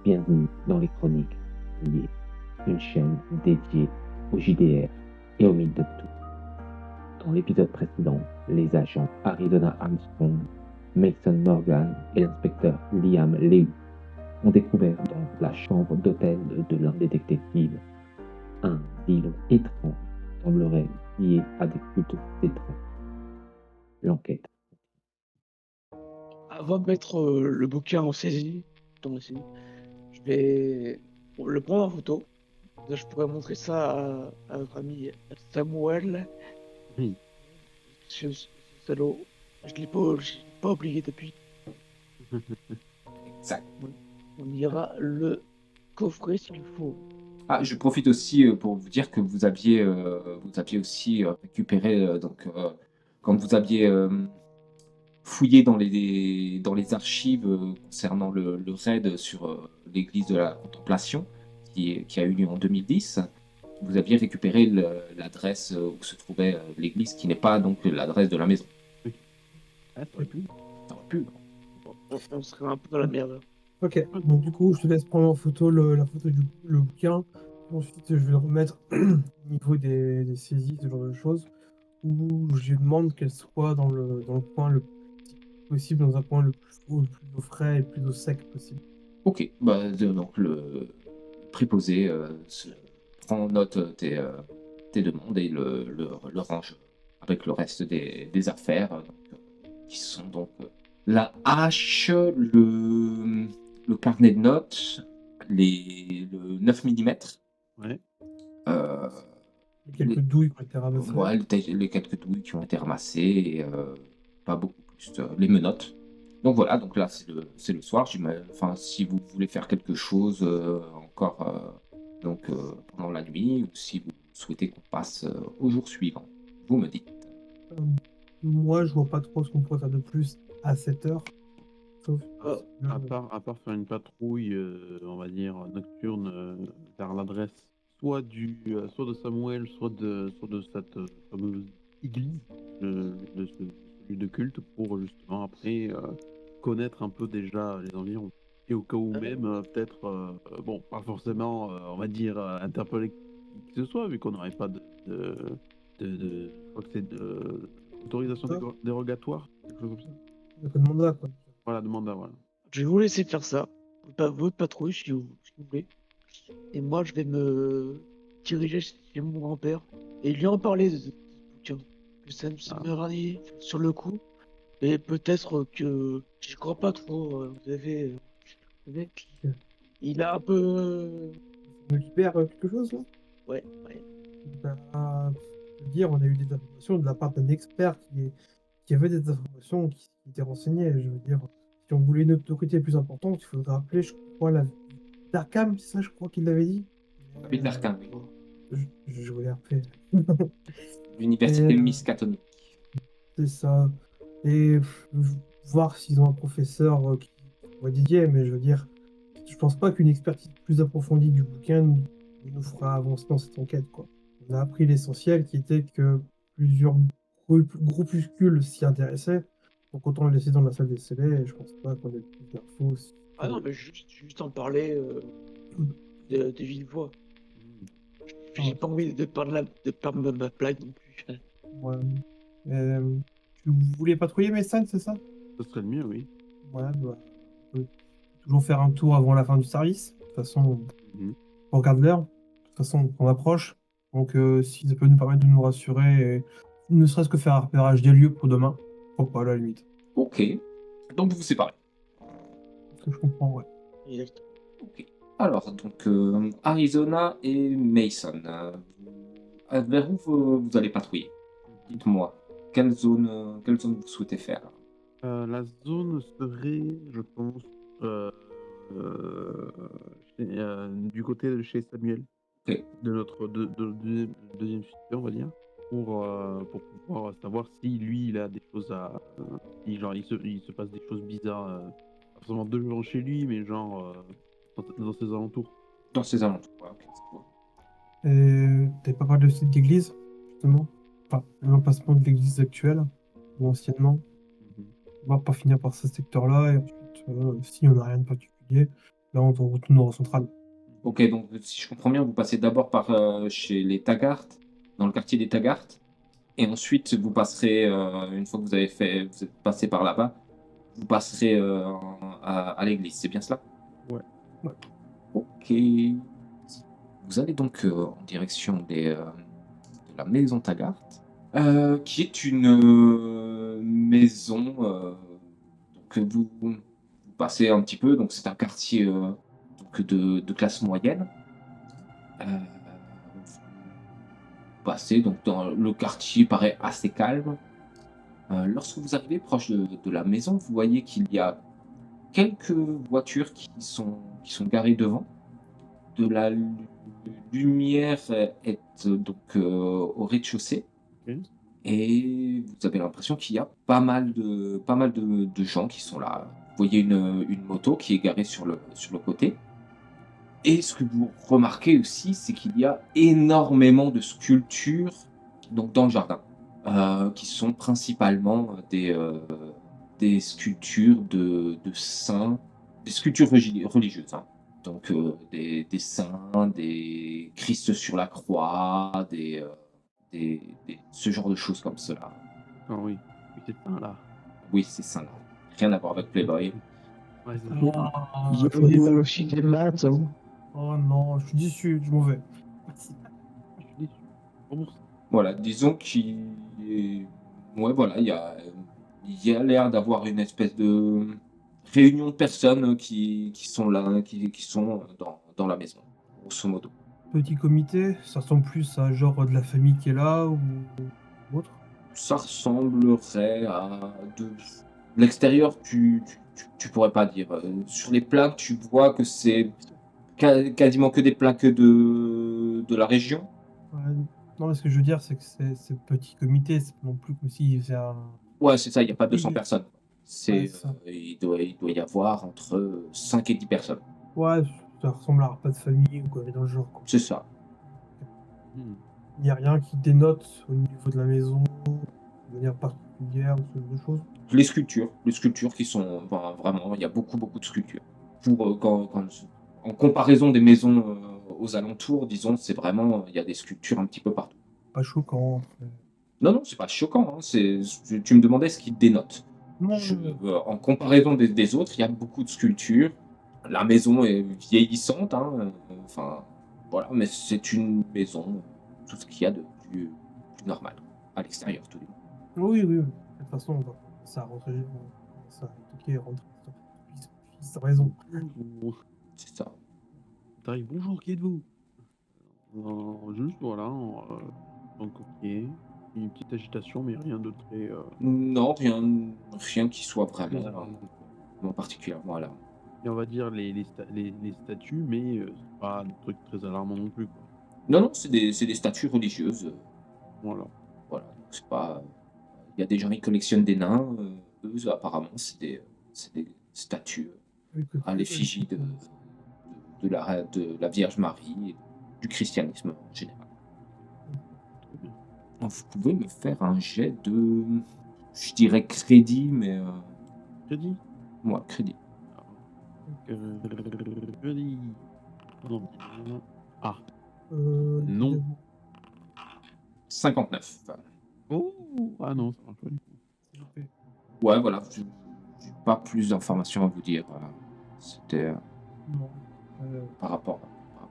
Bienvenue dans les Chroniques liées, une chaîne dédiée au JDR et au mythe de tout. Dans l'épisode précédent, les agents Arizona Armstrong, Mason Morgan et l'inspecteur Liam Lewis ont découvert dans la chambre d'hôtel de l'un des détectives un livre étrange qui semblerait lié à des cultes étranges. L'enquête. Avant de mettre le bouquin en saisie, dans la saisie, je vais le prendre en photo. Là, je pourrais montrer ça à notre ami Samuel. Oui. Ce salaud, je l'ai pas oublié depuis. Exact. On ira le coffrer s'il faut. Ah, je profite aussi pour vous dire que vous aviez aussi récupéré, quand vous aviez fouillé dans les archives concernant le raid sur l'église de la Contemplation, qui a eu lieu en 2010, vous aviez récupéré l'adresse où se trouvait l'église, qui n'est pas donc l'adresse de la maison. Ah, ça aurait pu. Ça aurait pu. On serait un peu dans la merde. Ok, donc du coup, je te laisse prendre en photo la photo du bouquin. Ensuite, je vais le remettre au niveau des saisies, ce genre de choses, où je demande qu'elle soit dans le coin le plus possible, dans un coin le plus au frais et le plus au sec possible. Ok, donc le préposé prend note tes demandes et le range avec le reste des affaires, qui sont donc la hache, le carnet de notes, le 9 mm, Ouais. Quelques douilles qui ont été ramassées. ouais, les quelques douilles qui ont été ramassées, et pas beaucoup plus, les menottes. Donc voilà, donc là c'est le soir. Enfin, si vous voulez faire quelque chose encore pendant la nuit, ou si vous souhaitez qu'on passe au jour suivant, vous me dites. Moi, je vois pas trop ce qu'on pourrait faire de plus à cette heure. Sauf À part faire une patrouille, on va dire, nocturne vers l'adresse soit de Samuel, soit de cette fameuse église, de ce lieu de culte, pour justement après connaître un peu déjà les environs. Et au cas où même, peut-être, bon, pas forcément, on va dire, interpeller qui que ce soit, vu qu'on n'aurait pas je crois que c'est autorisation dérogatoire, quelque chose comme ça. de mandat, quoi. Voilà, de mandat, voilà. Je vais vous laisser faire ça. Votre patrouille, si vous voulez. Et moi, je vais me diriger chez mon grand-père et lui en parler de ce bouquin. Que ça me rallie sur le coup. Et peut-être que je crois pas trop. Vous savez, il a un peu. Ça me libère quelque chose, là? Ouais. Bah, je veux dire, on a eu des informations de la part d'un expert qui avait des informations qui étaient renseignées. Je veux dire, si on voulait une autorité plus importante, il faudrait appeler, je crois, la d'Arkham, c'est ça, je crois qu'il l'avait dit. David Larkin, oui. Je vais appeler. L'université Et, Miskatonic. C'est ça. Et voir s'ils ont un professeur qui pourrait dédier, mais je veux dire, je pense pas qu'une expertise plus approfondie du bouquin nous fera avancer dans cette enquête, quoi. On a appris l'essentiel qui était que plusieurs groupuscules s'y intéressaient. Donc autant le laisser dans la salle des scellés, et je pense pas qu'on ait plus d'infos. Ah non, mais juste en parler de vive voix. J'ai pas envie de perdre ma plaque non plus. Ouais. Tu voulais patrouiller mes scènes, c'est ça? Ce serait le mieux, oui. Ouais, bah, on peut toujours faire un tour avant la fin du service. De toute façon, on regarde l'heure. De toute façon, on approche. Donc, si ça peut nous permettre de nous rassurer, et ne serait-ce que faire un repérage des lieux pour demain, pourquoi pas, à la limite. Ok, donc vous vous séparez. Ce que je comprends, ouais. Exact. Ok. Alors, donc, Arizona et Mason, vers où vous allez patrouiller? Dites-moi, quelle zone vous souhaitez faire? La zone serait, je pense, du côté de chez Samuel, Ok. de notre deuxième suspect, on va dire, pour pouvoir savoir si lui il a des choses si genre il se passe des choses bizarres, pas forcément devant chez lui, mais genre dans ses alentours. Dans ces alentours, ouais, ok, c'est bon. T'avais pas parlé aussi de l'église, justement? Enfin, l'emplacement de l'église actuelle, ou anciennement. On va pas finir par ce secteur-là, et ensuite, si on n'a rien de particulier, là, on route nord centrale. Ok, donc si je comprends bien, vous passez d'abord par chez les Taggart, dans le quartier des Taggart, et ensuite vous passerez, une fois que vous êtes passé par là-bas, vous passerez à l'église, c'est bien cela? Ouais. Ouais. Ok. Vous allez donc en direction de la maison Taggart, qui est une maison. Donc vous passez un petit peu, donc c'est un quartier donc de classe moyenne. Vous passez donc dans le quartier paraît assez calme. Lorsque vous arrivez proche de la maison, vous voyez qu'il y a quelques voitures qui sont garées devant. De la lumière est donc au rez-de-chaussée. Ok. Et vous avez l'impression qu'il y a pas mal de gens qui sont là. Vous voyez une moto qui est garée sur le côté. Et ce que vous remarquez aussi, c'est qu'il y a énormément de sculptures donc, dans le jardin, qui sont principalement des sculptures de saints, des sculptures religieuses, hein. Donc des saints, des Christ sur la croix, ce genre de choses comme cela. Ah oui. Oui, c'est ça là. Oui, c'est ça là. Rien à voir avec Playboy. Ouais, c'est Ah, J'ai je pas suis du mal déçu. au cinéma, ça. Oh non, je suis déçu, je m'en vais. Je suis déçu. Rembourse. Voilà, disons ouais, voilà, il y a l'air d'avoir une espèce de réunion de personnes qui sont là, qui sont dans la maison, grosso modo. Petit comité, ça ressemble plus à genre de la famille qui est là ou autre. Ça ressemblerait à de l'extérieur, tu pourrais pas dire. Sur les plaques, tu vois que c'est quasiment que des plaques de la région. Ouais, non, mais ce que je veux dire, c'est que c'est petit comité, c'est pas non plus comme s'il faisait un. Ouais, c'est ça, il n'y a pas 200 Oui. personnes. Ouais, c'est ça. Il doit y avoir entre 5 et 10 personnes. Ouais, ça ressemble à un repas de famille ou quoi, mais dans le genre, quoi. C'est ça. Hmm. Il n'y a rien qui dénote au niveau de la maison, de manière particulière, ou ce genre de choses. Les sculptures qui sont vraiment, il y a beaucoup, beaucoup de sculptures. En comparaison des maisons aux alentours, disons, c'est vraiment, il y a des sculptures un petit peu partout. Pas choquant. Non, non, c'est pas choquant, hein, tu me demandais ce qui dénote. Non, En comparaison des autres, il y a beaucoup de sculptures. La maison est vieillissante, hein, enfin, voilà, mais c'est une maison, tout ce qu'il y a de plus normal, à l'extérieur, tout du moins. oui, oui, oui. De toute façon, on va ça rentrer, ça toquer, rentrer sans raison. Bonjour. C'est ça. T'arrives, bonjour, qui êtes-vous? Juste voilà, donc ok. Une petite agitation, mais rien de très. Non, rien qui soit vraiment particulièrement là. Et on va dire les statues, mais c'est pas un truc très alarmant non plus, quoi. Non, non, c'est des statues religieuses. Voilà. Voilà, donc c'est pas. Il y a des gens qui collectionnent des nains. Eux, apparemment, c'est des statues à l'effigie de la Vierge Marie et du christianisme en général. Très bien. Donc, vous pouvez me faire un jet de. Je dirais crédit, mais. Crédit. Moi, crédit. Crédit. Non. Ah. Non. 59. Oh. Ah non, ça marche pas du tout. Ouais, voilà. J'ai pas plus d'informations à vous dire. C'était Non. par rapport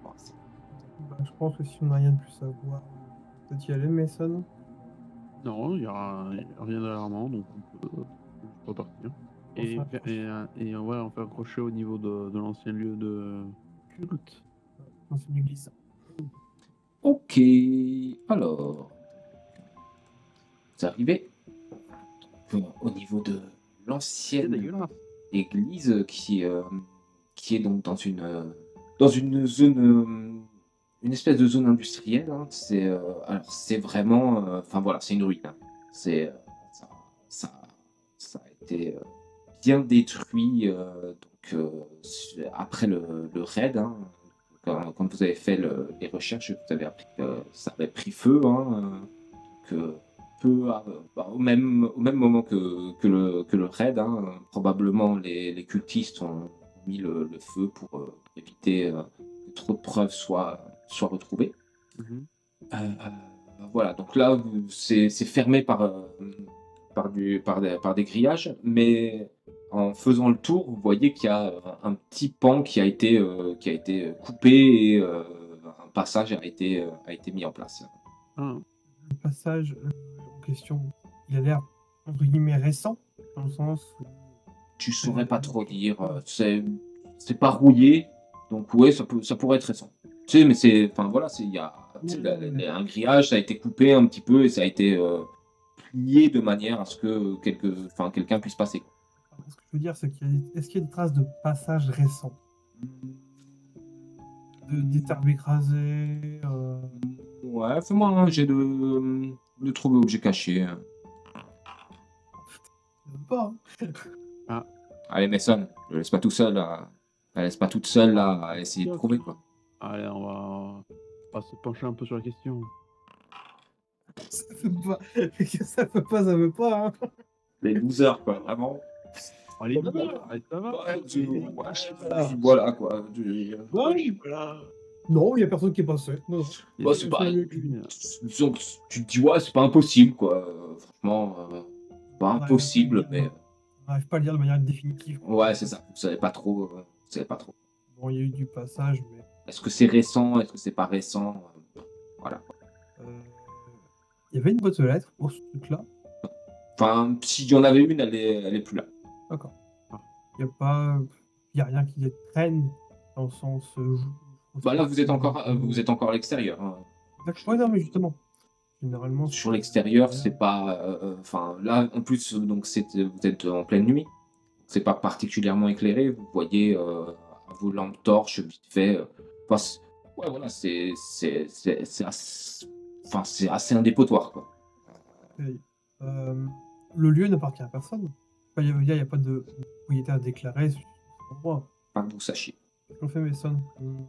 à ça. Bah, je pense que si on n'a rien de plus à voir, peut-être y aller, Mason. Non, il n'y a rien d'alarmant, donc on peut repartir. Et, Enfin, et ouais, on fait accrocher au niveau de l'ancien lieu de culte. non, c'est une église. Ok, alors. Vous arrivez au niveau de C'est l'ancienne dégueulasse. église qui est donc dans une zone, une espèce de zone industrielle, hein. Alors c'est vraiment, enfin voilà, c'est une ruine, hein. Ça a été bien détruit après le raid, hein. Quand vous avez fait les recherches, vous avez appris que ça avait pris feu, hein, que au même moment que le raid, hein, probablement les cultistes ont mis le feu pour éviter que trop de preuves soient retrouvées. Mhm. Voilà, donc là, c'est fermé par des grillages, mais en faisant le tour, vous voyez qu'il y a un petit pan qui a été coupé et un passage a été mis en place. Ah, Le passage en question, il a l'air entre guillemets récent, dans le sens où Tu saurais pas trop dire, c'est pas rouillé, donc ouais, ça pourrait être récent. Tu sais, mais enfin voilà, il y a, tu sais, un grillage, ça a été coupé un petit peu et ça a été plié de manière à ce que quelqu'un puisse passer. ce que je veux dire, c'est est-ce qu'il y a des traces de passage récent, des arbres écrasés, Ouais, fais-moi un jet de trouver objet caché. pas. Allez, Mason, ne laisse pas tout seul là. La laisse pas toute seule là à essayer de trouver quoi. allez, on va se pencher un peu sur la question. Ça veut pas, ça veut pas. Hein. Les losers quoi, vraiment. Allez, allez, ça va. Voilà quoi. Voilà. Non, il y a personne qui est passé. Non. Bah, c'est pas. Aucune. Disons que tu te dis, ouais, c'est pas impossible, quoi. Franchement, pas Ouais, impossible, mais. On n'arrive pas à le dire de manière définitive. Ouais, c'est ça. Vous savez pas trop. Vous savez pas trop. Bon, il y a eu du passage, mais Est-ce que c'est récent? Est-ce que c'est pas récent? Voilà. il y avait une boîte aux lettres pour ce truc-là. Enfin, s'il y en avait une, elle est plus là. D'accord. Il y a rien qui traîne dans le sens. Bah là, vous êtes encore à l'extérieur. Hein. D'accord. Ouais, non, mais justement. Généralement. Sur l'extérieur, c'est pas. Enfin, là, en plus, donc vous êtes en pleine nuit. C'est pas particulièrement éclairé. Vous voyez à vos lampes torches vite fait. Enfin, ouais, voilà, c'est assez un dépotoir, quoi. Le lieu n'appartient à personne. Enfin, il n'y a pas de propriétaire déclaré sur cet endroit. Pas que vous sachiez. Qu'est-ce qu'on fait, Mason? On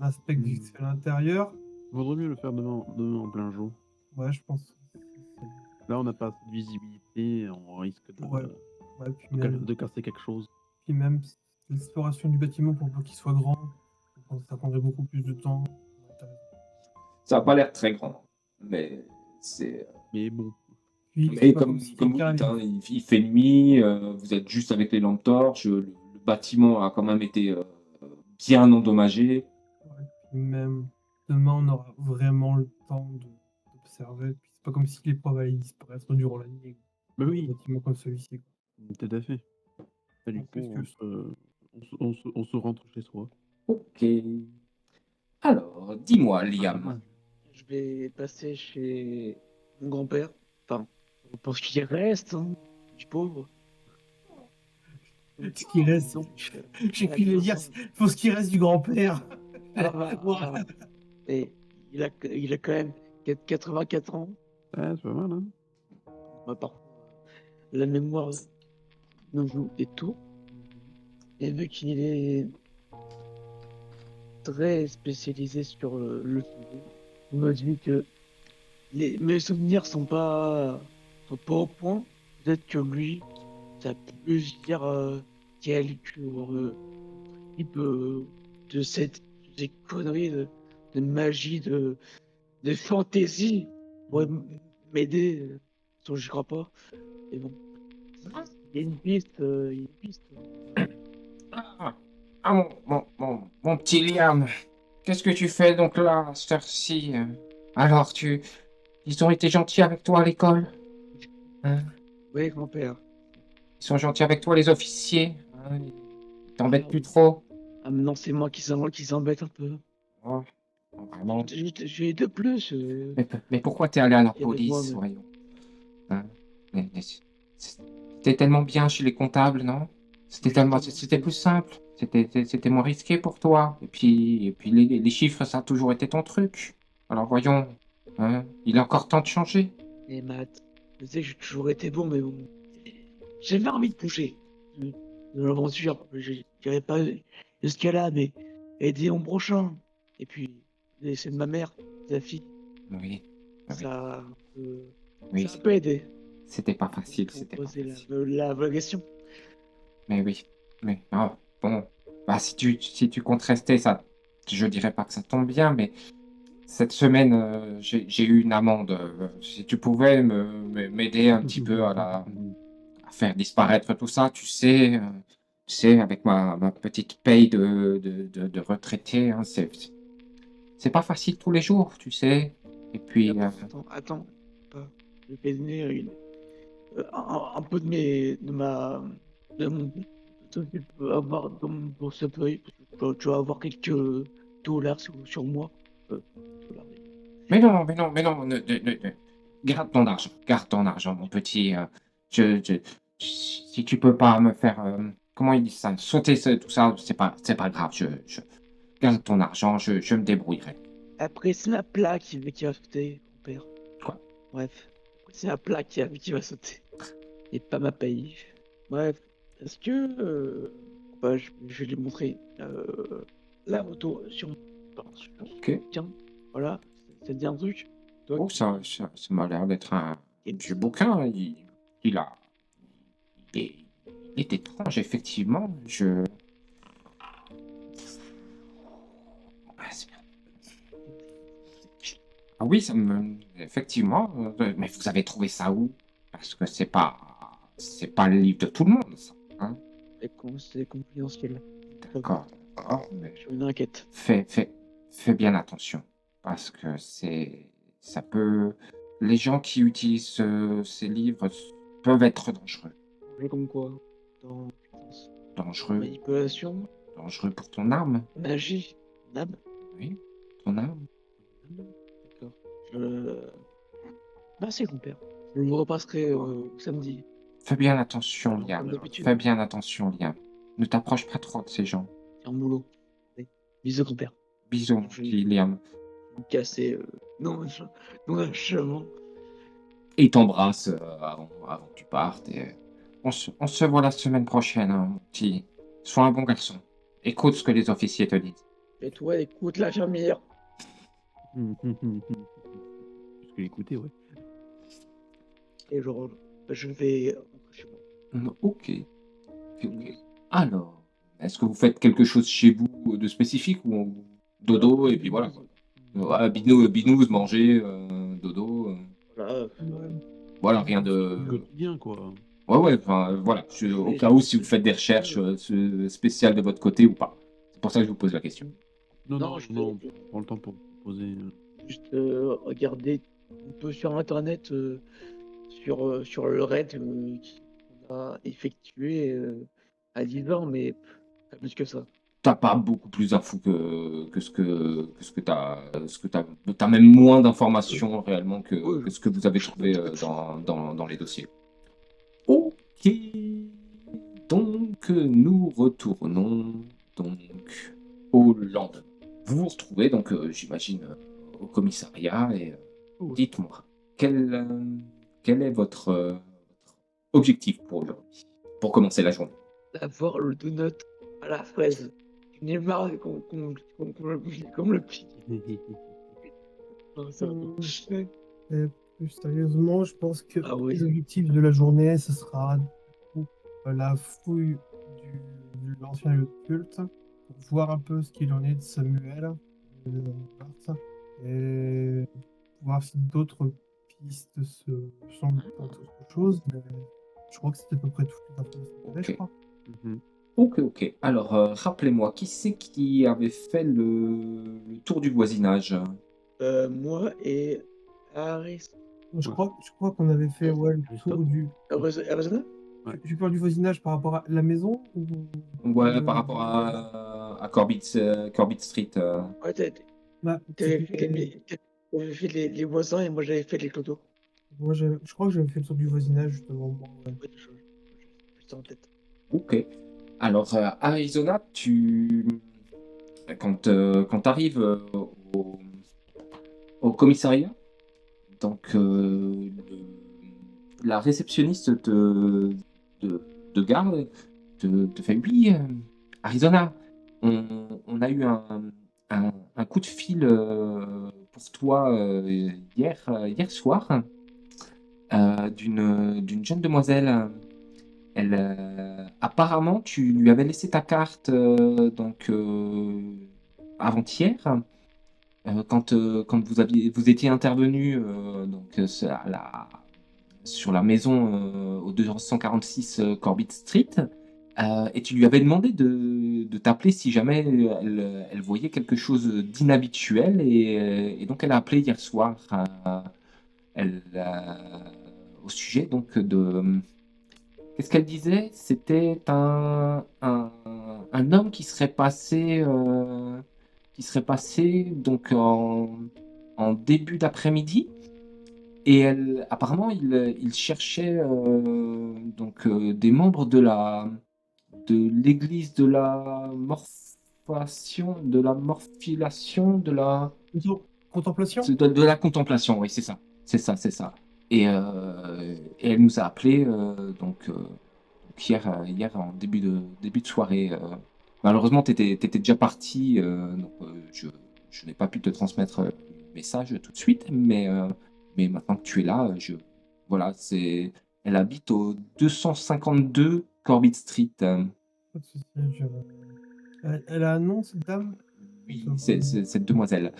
inspecte vite fait l'intérieur. Vaudrait mieux le faire demain en plein jour. Ouais, je pense. Là, on n'a pas assez de visibilité, on risque Ouais, puis de casser quelque chose. même l'exploration du bâtiment pour pas qu'il soit grand, ça prendrait beaucoup plus de temps. Ça n'a pas l'air très grand, mais c'est. Mais bon, Puis, Mais c'est pas comme si vous quelqu'un dites, hein, il fait nuit, vous êtes juste avec les lampes torches, le bâtiment a quand même été bien endommagé. puis même demain, on aura vraiment le temps d'observer. Puis c'est pas comme si les preuves allaient disparaître durant la nuit. bah Un oui, bâtiment comme celui-ci. tout à fait. Et du En coup, plus on se rentre chez soi. Ok. Alors, dis-moi, Liam. Je vais passer chez mon grand-père. Enfin, je pense qu'il reste, hein, du pauvre. Ce qui reste, Donc, j'ai pu le dire, faut ce qui reste du grand-père. voilà. Et il a quand même 84 ans. Ah, c'est pas mal, hein. Parfois, la mémoire nous joue des tours. Et vu qu'il est très spécialisé sur le sujet, je me dis que mes souvenirs sont pas au point. Peut-être que lui, ça a plusieurs quelques types de ces conneries de magie, de fantaisie pourrait m'aider, sauf que j'y crois pas. Et bon, il y a une piste, Ah, mon petit Liam, qu'est-ce que tu fais donc là, à cette heure-ci? Alors, ils ont été gentils avec toi à l'école? Hein? Oui, grand-père. Ils sont gentils avec toi, les officiers? Hein? Ils t'embêtent plus trop? Ah, mais non, c'est moi qui s'embête un peu. Oh, vraiment. J'ai de plus. Mais pourquoi t'es allé à la Il y avait moi, police, mais- voyons? Hein? C'était tellement bien chez les comptables, non? C'était plus simple. C'était moins risqué pour toi. Et puis les chiffres, ça a toujours été ton truc. Alors voyons, hein? Il est encore temps de changer. Et Matt, je sais que j'ai toujours été bon, mais bon. J'avais envie de bouger. De l'aventure. Je dirais pas jusqu'à là, mais aider mon prochain. Et puis, laisser de ma mère, sa fille. Oui, oui, Ça peut, oui. ça peut aider. C'était pas facile, Pour c'était pas poser facile. la vraie question. Mais oui, mais bon, Bah, si tu comptes rester, ça, je dirais pas que ça tombe bien, mais cette semaine, j'ai eu une amende. Si tu pouvais m'aider un petit peu à faire disparaître tout ça, tu sais, avec ma petite paye de retraité, hein, c'est pas facile tous les jours, tu sais. Et puis, Attends. Je vais donner un peu de mon, de ce que je peux avoir dans mon portefeuille. Parce que tu vas avoir quelques dollars sur moi. Dollars. mais non, garde ton argent, mon petit. Je, je- si tu peux pas me faire, comment il dit ça, sauter tout ça, c'est pas grave. Garde ton argent, je me débrouillerai. Après, c'est ma plaque qui va sauter, mon père. Quoi? Bref. Après, c'est ma plaque qui va sauter. Et pas ma paye. Bref. Est-ce que. Je vais lui montrer la photo sur mon. Ok. Tiens, voilà. Ça te dit un truc? Toi Oh, qui- ça m'a l'air d'être un Et vieux bouquin. Il a, il est, il est étrange, effectivement. Ah, c'est bien. Ah oui, effectivement. Mais vous avez trouvé ça où? Parce que c'est pas le livre de tout le monde, ça. Hein? c'est confidentiel. D'accord. Oh, mais Je m'inquiète. fais bien attention. Parce que ça peut, les gens qui utilisent ces livres peuvent être dangereux. Je comme quoi? Dans je pense, Dangereux, manipulation, dangereux pour ton âme. magie, nab. Oui, ton âme. D'accord. Je. Merci, compère. Je vous repasserai samedi, Fais bien attention, comme Liam. d'habitude. Fais bien attention, Liam. Ne t'approche pas trop de ces gens. C'est un boulot. Oui. Bisous, compère. Bisous, mon Je petit Liam. vais me casser. Non, non, Et il t'embrasse avant que tu partes. Et on se voit la semaine prochaine, hein, mon petit. Sois un bon garçon. Écoute ce que les officiers te disent. Et toi, écoute l'infirmière. Parce que l'écouter, ouais. Et je vais rentrer chez moi. Ok. Ok. Alors, est-ce que vous faites quelque chose chez vous de spécifique ou dodo et puis voilà quoi. Ouais, binouze, manger, dodo. Voilà. Ouais. Voilà, rien de. Du quotidien, quoi. Ouais, enfin voilà. Au cas où si vous faites des recherches spéciales de votre côté ou pas. C'est pour ça que je vous pose la question. Non, je non, vais prends le temps pour poser. juste regarder un peu sur internet sur le raid qu'on a effectué à 10 ans, mais pas plus que ça. T'as pas beaucoup plus d'infos que t'as même moins d'informations réellement que ce que vous avez trouvé dans les dossiers. Ok, donc nous retournons donc au lendemain. Vous vous retrouvez donc, j'imagine, au commissariat et dites-moi, quel est votre objectif pour aujourd'hui, pour commencer la journée? D'avoir le donut à la fraise. J'en ai marre qu'on le pique. Non, ça va. Et plus sérieusement, je pense que Ah oui. les objectifs de la journée, ce sera du coup, la fouille de l'ancien lieu de culte, pour voir un peu ce qu'il en est de Samuel, de Marthe, et voir si d'autres pistes se semblent autre chose. Mais je crois que c'était à peu près toutes les informations qu'on avait, je Ok. crois. Ok. Alors, rappelez-moi, qui c'est qui avait fait le tour du voisinage? Moi et Aris. Je crois qu'on avait fait le Christophe. tour du. Arizona? Tu parles du voisinage par rapport à la maison ou... Ouais, par rapport à Corbett Street. Ouais, Bah, t'avais c'était- fait les voisins et moi j'avais fait les clodos. Moi, je crois que j'avais fait le tour du voisinage justement. Moi, ouais. Ouais, j'ai ça en tête. Ok. Alors, Arizona, quand tu arrives au commissariat, donc la réceptionniste de garde te fait oui, Arizona, on a eu un coup de fil pour toi hier soir d'une jeune demoiselle. apparemment, tu lui avais laissé ta carte avant-hier, quand vous étiez intervenu sur la maison au 246 Corbett Street, et tu lui avais demandé de t'appeler si jamais elle voyait quelque chose d'inhabituel, et donc elle a appelé hier soir au sujet donc de... Qu'est-ce qu'elle disait? C'était un homme qui serait passé donc en début d'après-midi, et apparemment il cherchait des membres de l'église de la morphation, de la morphilation, Contemplation? de la contemplation, oui, c'est ça. C'est ça. Et elle nous a appelé donc hier en début de soirée. Malheureusement, tu étais déjà parti, donc je n'ai pas pu te transmettre le message tout de suite, mais maintenant que tu es là, voilà, elle habite au 252 Corbett Street. Pas de souci, elle a un nom, cette dame? Oui, c'est cette demoiselle.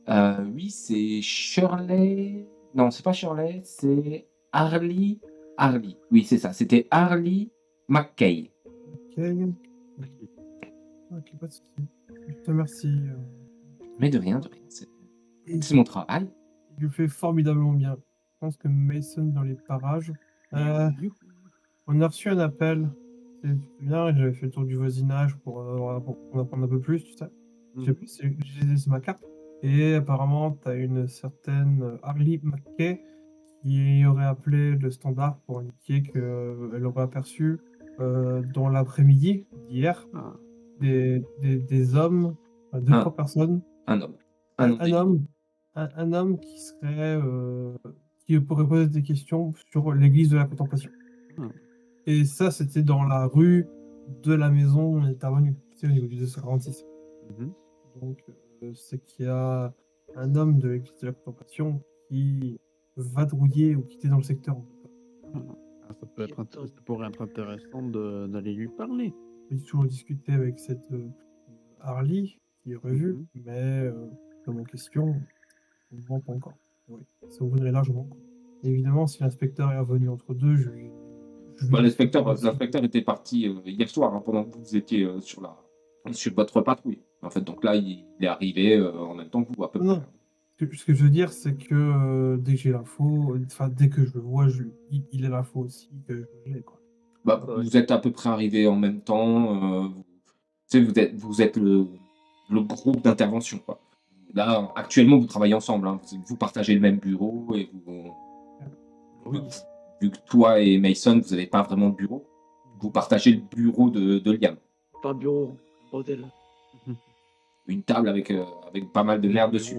Oui, c'est Shirley. Non, c'est pas Shirley, c'est Harley. Oui, c'est ça. C'était Harley McKay. Ok. Ok, pas de souci. Je te remercie. Mais de rien. Et C'est mon travail. il le fait formidablement bien. Je pense que Mason dans les parages. On a reçu un appel. C'est bien, j'avais fait le tour du voisinage pour en apprendre un peu plus, tu sais. J'ai laissé ma carte. Et apparemment, tu as une certaine Harley McKay qui aurait appelé le standard pour indiquer qu'elle aurait aperçu dans l'après-midi d'hier Ah. des hommes, trois personnes. Un homme. Un homme qui serait qui pourrait poser des questions sur l'église de la contemplation. Ah. Et ça, c'était dans la rue de la maison où on est intervenu, c'est au niveau du 246. Mhm. Donc, c'est qu'il y a un homme de l'église de la contemplation qui vadrouillait ou qui était dans le secteur. Ah, ça pourrait être intéressant d'aller lui parler. On peut toujours discuter avec cette Harley qui est revue, mais dans mon question, on ne ment pas encore. Oui, ça ouvrirait largement. Évidemment, si l'inspecteur est revenu entre deux, je lui L'inspecteur était parti hier soir, pendant que vous étiez sur votre patrouille. En fait, donc là, il est arrivé en même temps que vous, à peu près. Non. Ce que je veux dire, c'est que dès que j'ai l'info, enfin dès que je le vois, il a l'info aussi que je l'ai, quoi. Vous êtes à peu près arrivés en même temps. Vous êtes le groupe d'intervention, quoi. Là, actuellement, vous travaillez ensemble. Hein. Vous partagez le même bureau et vu que toi et Mason, vous n'avez pas vraiment de bureau, vous partagez le bureau de Liam. Pas un bureau, un bordel. Une table avec pas mal de merde dessus.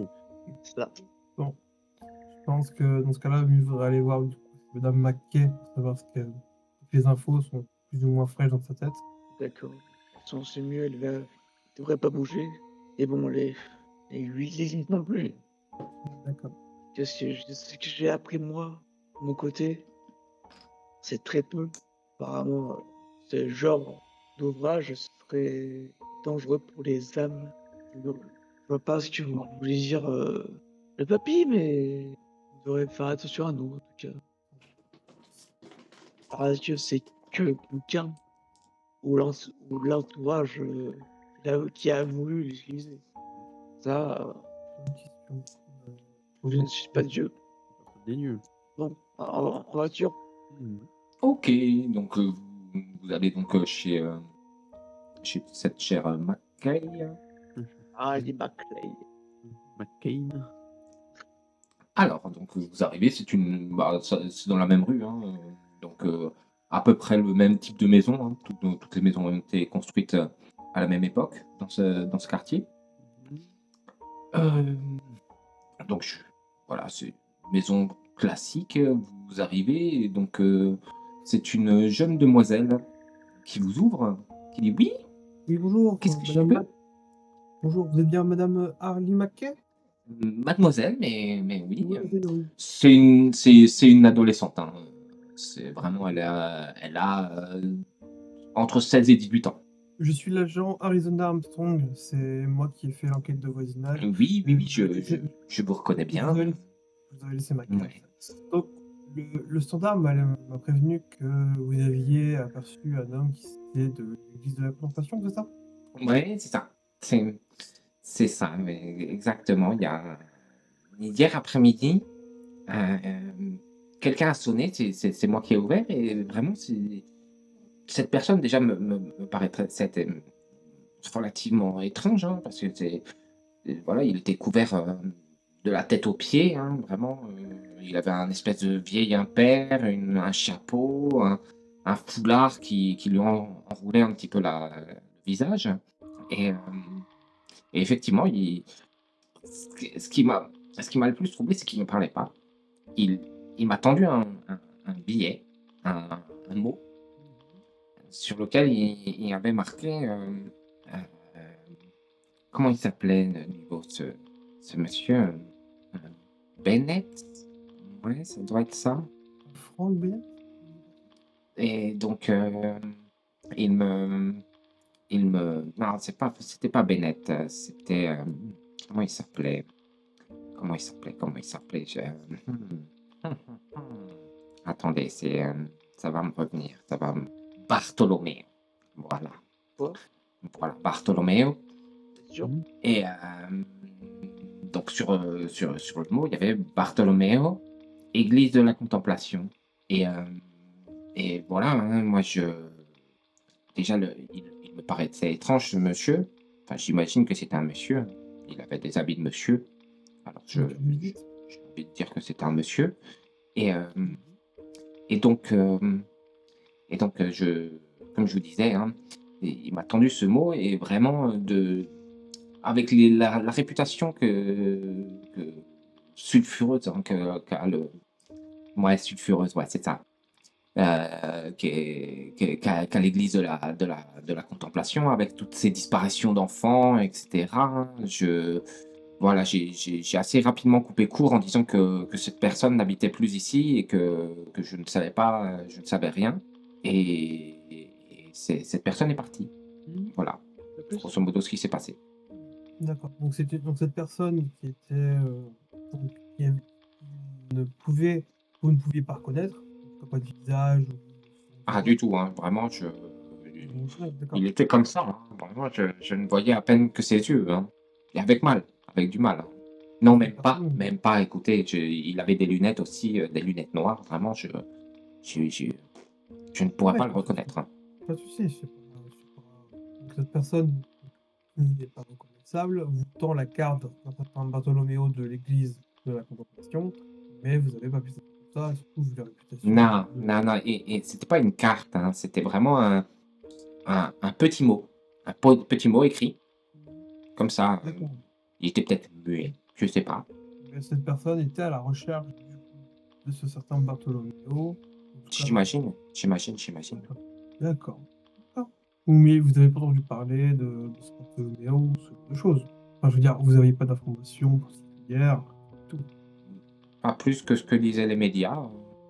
C'est ça. Bon. Je pense que dans ce cas-là, il faudrait aller voir du coup, Madame McKay pour savoir toutes les infos sont plus ou moins fraîches dans sa tête. D'accord. De toute façon, c'est mieux, elle devrait pas bouger. Et bon, les huiles non plus. D'accord. Ce que j'ai appris moi, de mon côté, c'est très peu. Apparemment, ce genre d'ouvrage serait dangereux pour les âmes. Je vois pas ce que vous voulez dire le papy, mais vous devrez faire attention à nous, en tout cas. Parce que c'est que le bouquin ou l'entourage qui a voulu l'utiliser. Ça, je ne suis pas Dieu. Des nuls. Bon, en voiture. Ok, donc vous allez donc chez cette chère McKay. Ah, il dit McClay. McCain. Alors, donc vous arrivez, c'est dans la même rue, hein, donc à peu près le même type de maison. Hein, toutes les maisons ont été construites à la même époque dans ce quartier. Donc voilà, c'est une maison classique. Vous arrivez, et donc c'est une jeune demoiselle qui vous ouvre, qui dit oui. Oui, bonjour. Qu'est-ce que je Madame peux? Bonjour, vous êtes bien Madame Harley McKay? Mademoiselle, mais oui. Oui. C'est une adolescente. Hein. C'est vraiment, elle a entre 16 et 18 ans. Je suis l'agent Arizona Armstrong, c'est moi qui ai fait l'enquête de voisinage. Oui, Je- je vous reconnais je bien. vous avais- je vous avais laissé ma carte. Ouais. Donc, le standard m'a prévenu que vous aviez aperçu un homme qui sortait de l'église de la Contemplation, c'est ça? Ouais, c'est ça. C'est ça, mais exactement. Hier après-midi, quelqu'un a sonné, c'est moi qui ai ouvert, et vraiment, cette personne déjà me paraît relativement étrange, hein, parce que voilà, il était couvert de la tête aux pieds, hein, vraiment. Il avait un espèce de vieil impair, un chapeau, un foulard qui lui enroulait un petit peu le visage. Et, euh, et effectivement, ce qui m'a le plus troublé, c'est qu'il ne me parlait pas. Il, il m'a tendu un billet, un mot, sur lequel il y avait marqué. Euh, Comment il s'appelait de nouveau ce monsieur Bennett? Ouais, ça doit être ça. Franck Bennett? Et donc, il me. Non, c'était pas Bennett. C'était. Comment il s'appelait? Comment il s'appelait? Attendez, ça va me revenir. Bartholoméo. Voilà. Quoi? Voilà, Bartholoméo. C'est sûr? Et donc sur le mot, il y avait Bartholoméo, Église de la Contemplation. Et voilà, hein, moi déjà il me paraissait étrange ce monsieur. Enfin, j'imagine que c'était un monsieur. Il avait des habits de monsieur. Alors j'ai envie de dire que c'était un monsieur. Et euh, et donc comme je vous disais, hein, il m'a tendu ce mot, et vraiment avec la réputation que sulfureuse, hein, qu'a ouais, sulfureuse, ouais, c'est ça, qu'a l'église de la contemplation, avec toutes ces disparitions d'enfants, etc. Voilà, j'ai assez rapidement coupé court en disant que cette personne n'habitait plus ici, et que je ne savais pas, je ne savais rien. Et cette personne est partie. Voilà, Pas plus? grosso modo, ce qui s'est passé. D'accord. Donc cette personne qui était donc, vous ne pouviez pas reconnaître, en tout cas pas de visage ou Ah, du tout, hein, vraiment, Ouais, d'accord. il était comme ça, hein, vraiment, je ne voyais à peine que ses yeux, hein, et avec du mal, hein. Non, même pas, écoutez, il avait des lunettes aussi, des lunettes noires, vraiment, je ne pourrais Ouais, pas le reconnaître, hein. Pas de souci, donc cette personne n'est pas reconnaissable, vous tend la carte d'un certain Bartholoméo de l'église de la Contemplation, mais vous n'avez pas plus d'infos que ça, surtout vu la réputation. Non, et c'était pas une carte, hein, c'était vraiment un petit mot, petit mot écrit, comme ça. D'accord. Il était peut-être muet, je sais pas. Mais cette personne était à la recherche de ce certain Bartholoméo. En tout cas, J'imagine. D'accord. Ah. Mais vous n'avez pas entendu parler de ce Bartholoméo ou ce genre de choses. Enfin, je veux dire, vous n'aviez pas d'informations particulières, tout. Pas plus que ce que disaient les médias,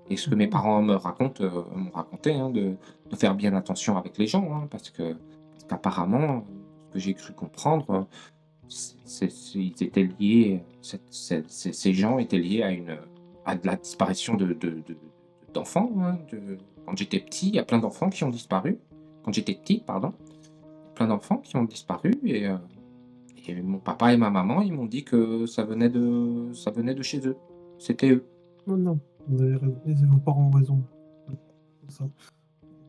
et ce que mes parents m'ont raconté, hein, de faire bien attention avec les gens, hein, parce qu'apparemment, ce que j'ai cru comprendre, ils étaient liés, ces gens étaient liés à de la disparition d'enfants, hein, quand j'étais petit, il y a plein d'enfants qui ont disparu. Quand j'étais petit, pardon, plein d'enfants qui ont disparu, et mon papa et ma maman, ils m'ont dit que ça venait de chez eux. C'était eux. Non, vous avez raison, vos parents ont raison. Pour ça.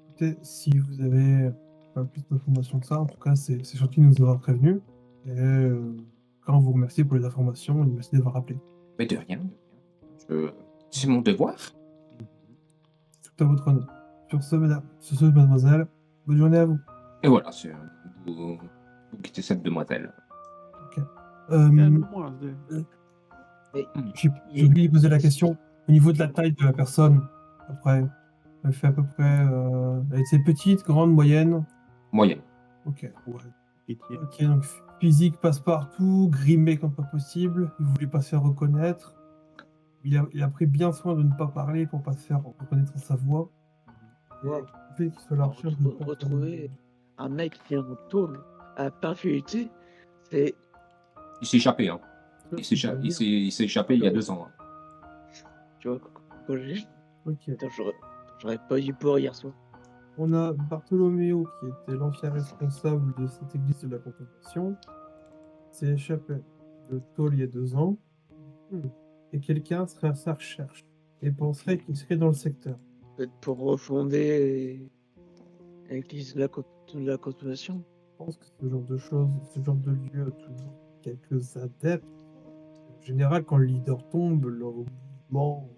Écoutez, si vous avez pas plus d'informations que ça, en tout cas, c'est gentil de nous avoir prévenus. Et quand on vous remercie pour les informations, et merci d'avoir appelé. Mais de rien. C'est mon devoir. C'est tout à votre honneur. Sur ce, mademoiselle, bonne journée à vous. Et voilà, vous quittez cette demoiselle. Calme-moi, J'ai oublié de poser la question. Au niveau de la taille de la personne, après, elle fait à peu près. Elle était petite, grande, moyenne. Moyenne. Ok. pitié. Ok, donc physique passe-partout, grimé comme pas possible. Il voulait pas se faire reconnaître. Il a pris bien soin de ne pas parler pour pas se faire reconnaître sa voix. Ouais. Le fait qu'il soit à la recherche de Retrouver un mec qui est en tôle à perpétuité, c'est. Il s'est échappé, hein. personnes, Il s'est échappé il y a 2 ans, hein. Tu vois, quand j'ai. Ok. Putain, j'aurais pas eu peur hier soir. On a Bartholoméo qui était l'ancien responsable de cette église de la Contemplation, s'est échappé de tôle il y a 2 ans, et quelqu'un serait à sa recherche et penserait qu'il serait dans le secteur. Peut-être pour refonder l'église de la contemplation. Je pense que ce genre de choses, ce genre de lieu a toujours quelques adeptes. En général, quand le leader tombe, le mouvement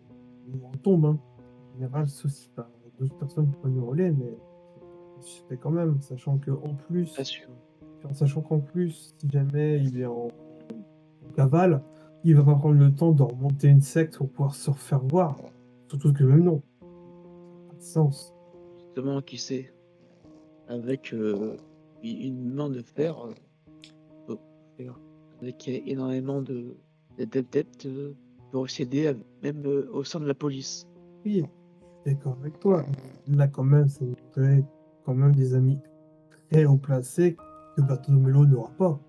tombe. Hein. En général, ceci par d'autres personnes qui prennent le relais, mais c'est suspect quand même, sachant qu'en plus, Pas sûr. si jamais il est en cavale, il va pas prendre le temps de remonter une secte pour pouvoir se refaire voir. Surtout que même non. Ça n'a pas de sens. Justement, qui sait, avec une main de fer, avec énormément d'adeptes pour s'aider, même au sein de la police. Oui, je suis d'accord avec toi. Là, quand même, ça nous ferait quand même des amis très haut placés que Bartholoméo n'aura pas.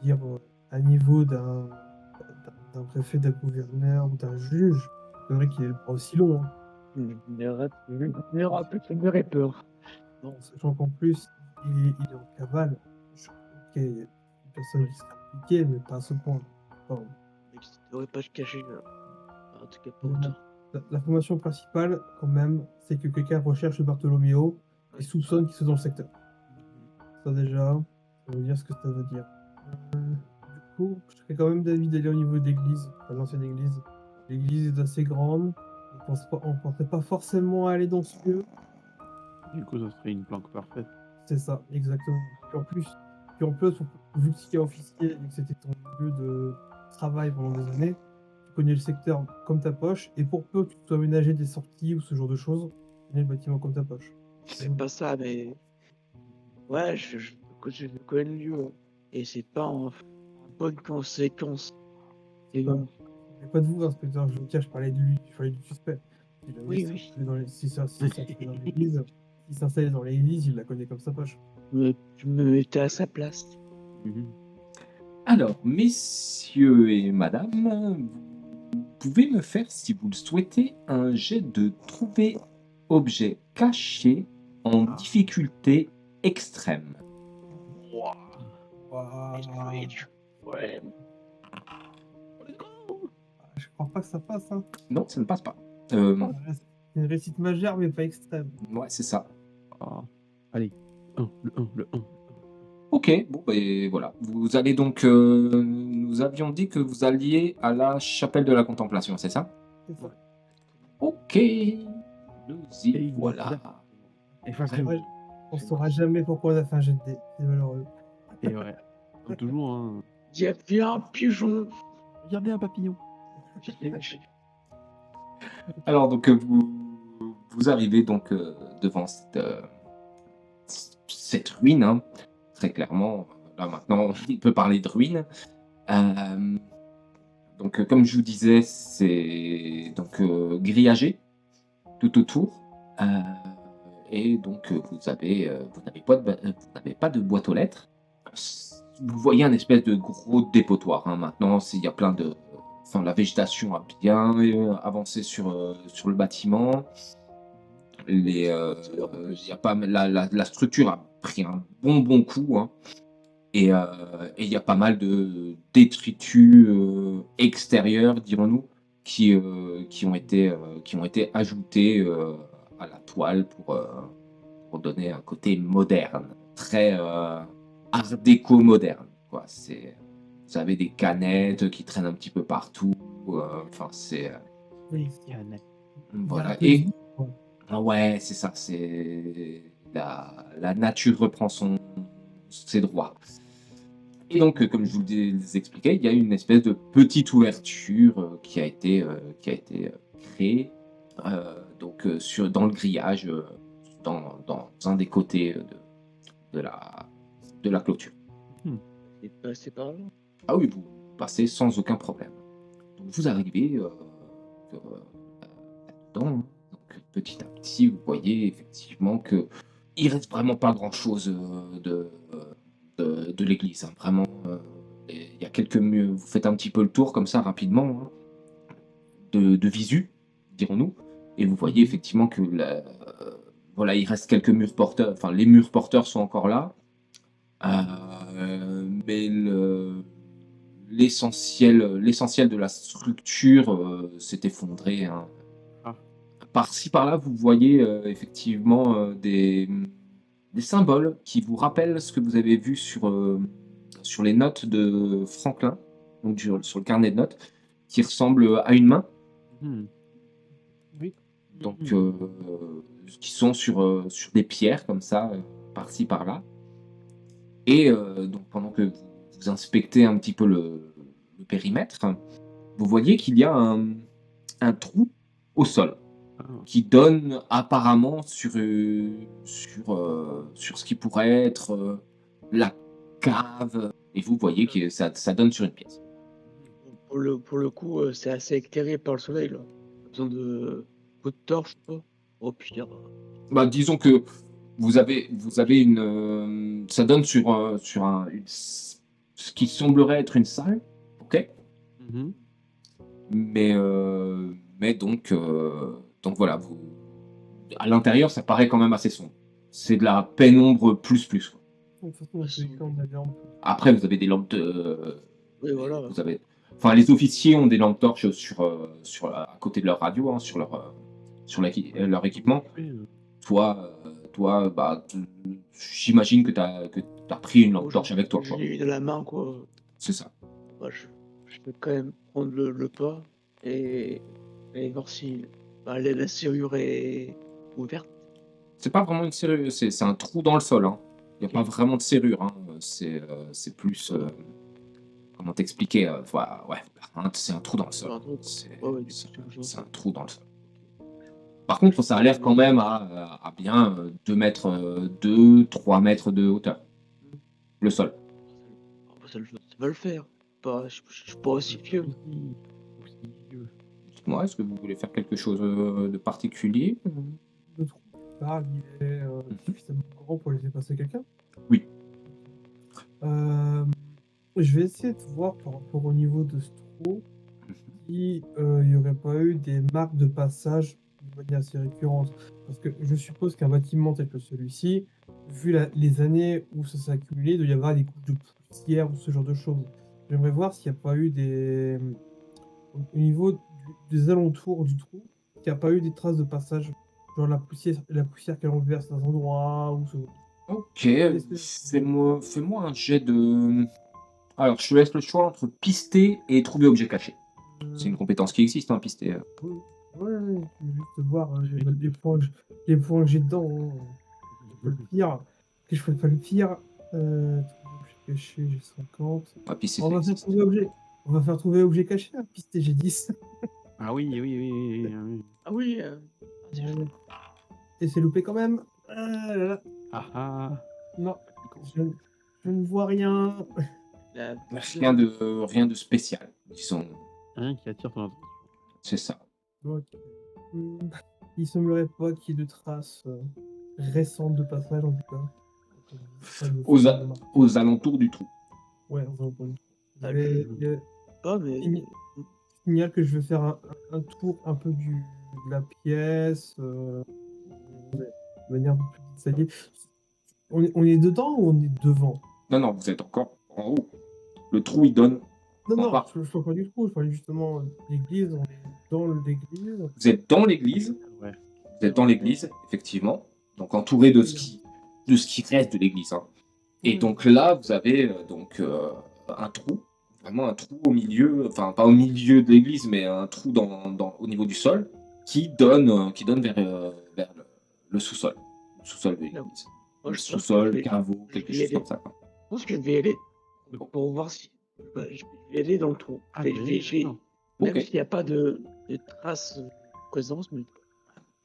Je veux dire, à niveau d'un préfet, d'un gouverneur ou d'un juge, c'est vrai qu'il ait le bras aussi long. Hein. Il aura plus peur. Non, sachant qu'en plus, il est en cavale. Ok, il y a une personne qui sera impliquée, mais pas à ce point. Pardon. Il ne devrait pas se cacher. En tout cas, pour Voilà. autant. L'information principale, quand même, c'est que quelqu'un recherche Bartholoméo et soupçonne qu'il soit dans le secteur. Ça déjà, ça veut dire ce que ça veut dire. Du coup, je serais quand même d'avis d'aller au niveau de l'église, enfin, l'ancienne église. L'église est assez grande, on ne penserait pas forcément aller dans ce lieu. Du coup, ça serait une planque parfaite. C'est ça, exactement. Puis en plus, vu que tu es officier et que c'était ton lieu de travail pendant des années, tu connais le secteur comme ta poche, et pour peu que tu sois aménagé des sorties ou ce genre de choses, tu connais le bâtiment comme ta poche. C'est pas ça, mais. Ouais, je connais le lieu. Et c'est pas en bonne conséquence. Et Pas- Mais pas de vous, inspecteur, je vous tiens, je parlais de lui, je parlais du suspect. Oui, oui. Si ça s'installait dans l'église, il la connaît comme sa poche. Je me mettais à sa place. Alors, messieurs et madame, vous pouvez me faire, si vous le souhaitez, un jet de trouver objet caché en difficulté extrême. Waouh. Ouais. Je crois pas que ça passe, hein. Non, ça ne passe pas. C'est une réussite majeure, mais pas extrême. Ouais, c'est ça. Ah. Allez, le 1. Ok, bon, ben voilà. Vous allez donc. Nous avions dit que vous alliez à la chapelle de la contemplation, c'est ça? C'est ça. Ok, nous y Et voilà. On saura jamais pourquoi on a fait un jet de dés. C'est malheureux. Et ouais. Comme toujours, hein. Il y avait un pigeon. Regardez un papillon. Alors, donc, vous arrivez donc devant cette ruine, hein. Très clairement. Là, maintenant, on peut parler de ruine. Donc, comme je vous disais, c'est donc grillagé tout autour. Et donc, vous n'avez pas de boîte aux lettres. Vous voyez un espèce de gros dépotoir. Hein. Maintenant, il y a plein de... Enfin, la végétation a bien avancé sur le bâtiment. Il y a pas, la structure a pris un bon coup. Hein. Et il y a pas mal de détritus extérieurs, dirons-nous, qui ont été ajoutés à la toile pour donner un côté moderne, très art déco moderne. Quoi. Vous avez des canettes qui traînent un petit peu partout. Enfin, c'est Oui, voilà. Il y a un peu de vie, quoi. Ouais, c'est ça. C'est la nature reprend ses droits. Et donc, comme je vous les expliquais, il y a une espèce de petite ouverture qui a été créée dans le grillage, dans un des côtés de la clôture. C'est passé par là. Ah oui, vous passez sans aucun problème. Donc vous arrivez là-dedans. Hein. Donc petit à petit, vous voyez effectivement que il reste vraiment pas grand-chose de l'église, hein. Vraiment, il y a quelques murs. Vous faites un petit peu le tour comme ça rapidement, hein, de visu, dirons-nous, et vous voyez effectivement que voilà, il reste quelques murs porteurs. Enfin, les murs porteurs sont encore là, mais l'essentiel de la structure s'est effondré, hein. Ah. Par-ci par-là, vous voyez effectivement des symboles qui vous rappellent ce que vous avez vu sur les notes de Franklin, donc sur le carnet de notes, qui ressemblent à une main, Hmm. Oui. donc qui sont sur des pierres comme ça, par-ci par-là. Et donc pendant que vous inspectez un petit peu le périmètre, vous voyez qu'il y a un trou au sol Ah. qui donne apparemment sur ce qui pourrait être la cave. Et vous voyez que ça donne sur une pièce. Pour le coup, c'est assez éclairé par le soleil, là. Pas besoin de peu de torche, quoi. Au pire. Bah, disons que vous avez une. Ça donne sur ce qui semblerait être une salle, ok? Mhm. Mais donc voilà, à l'intérieur, ça paraît quand même assez sombre. C'est de la pénombre plus, quoi. De toute façon, on avait un peu. Après, vous avez des lampes Oui, voilà. Enfin, les officiers ont des lampes torches à côté de leur radio, hein, sur leur équipement. Oui, Toi, bah, j'imagine que t'as pris une lampe torche avec toi, Je quoi. l'ai eu de la main, quoi. C'est ça. Bah, je peux quand même prendre le pas et voir si la serrure est ouverte. C'est pas vraiment une serrure, c'est un trou dans le sol, hein. Il n'y a pas vraiment de serrure, hein. C'est plus. Comment t'expliquer, voilà, ouais, hein, c'est un trou dans le sol. Un trou. C'est Ouais, c'est un trou dans le sol. Par contre, ça a l'air quand même à bien 2 mètres, 3 mètres de hauteur. Le sol. Ça va le faire. Je suis pas aussi vieux. Dites-moi, est-ce que vous voulez faire quelque chose de particulier? Le trou qui parle, il est suffisamment grand pour laisser passer quelqu'un? Oui. Je vais essayer de voir par rapport au niveau de ce trou, si il n'y aurait pas eu des marques de passage de manière assez récurrente. Parce que je suppose qu'un bâtiment tel que celui-ci, vu les années où ça s'est accumulé, il doit y avoir des couches de poussière ou ce genre de choses. J'aimerais voir s'il n'y a pas eu au niveau des alentours du trou, qu'il n'y a pas eu des traces de passage, genre la poussière qu'elle enlevait à certains endroits ou ce. Ok, fais-moi un jet de. Alors, je te laisse le choix entre pister et trouver objet caché. C'est une compétence qui existe, hein, pister. Ouais, je veux juste voir les points que j'ai dedans, hein. Je peux le pire. Que je peux pas le pire. Trouver objet caché, j'ai 50. Ah, pister, On ça va faire existe. trouver objet. On va faire trouver objet caché, hein. Pisté, j'ai 10. Ah oui. Ah oui. Et c'est loupé quand même. Ah là là. Ah. Non, je ne vois rien. Rien de spécial, disons. Rien qui attire ton attention. C'est ça. Ok. Il semblerait pas qu'il y ait de traces récentes de passage en tout cas. Aux alentours du trou. Ouais, on va au point de vue. Ah, Je Ah, mais. signale que je vais faire un tour un peu de la pièce, de manière un peu plus détaillée. On est dedans ou on est devant? Non, vous êtes encore en haut. Le trou, il donne. Non, Pas. je parle pas du trou, je parlais justement de l'église. On est dans l'église. Vous êtes dans l'église. Ouais. Vous êtes dans l'église, effectivement. Donc entouré de ce qui reste de l'église, hein. Et donc là, vous avez un trou. Vraiment un trou au milieu, enfin pas au milieu de l'église, mais un trou au niveau du sol qui donne vers le sous-sol. Le sous-sol de l'église. Moi, Le je pense que sous-sol, je vais- caveau, je vais quelque y chose aller. comme ça, quoi. Je pense que je vais y aller pour voir si. Je vais aller dans le trou. Ah, Je vais- mais non. Même Ok. s'il n'y a pas de traces de présence, mais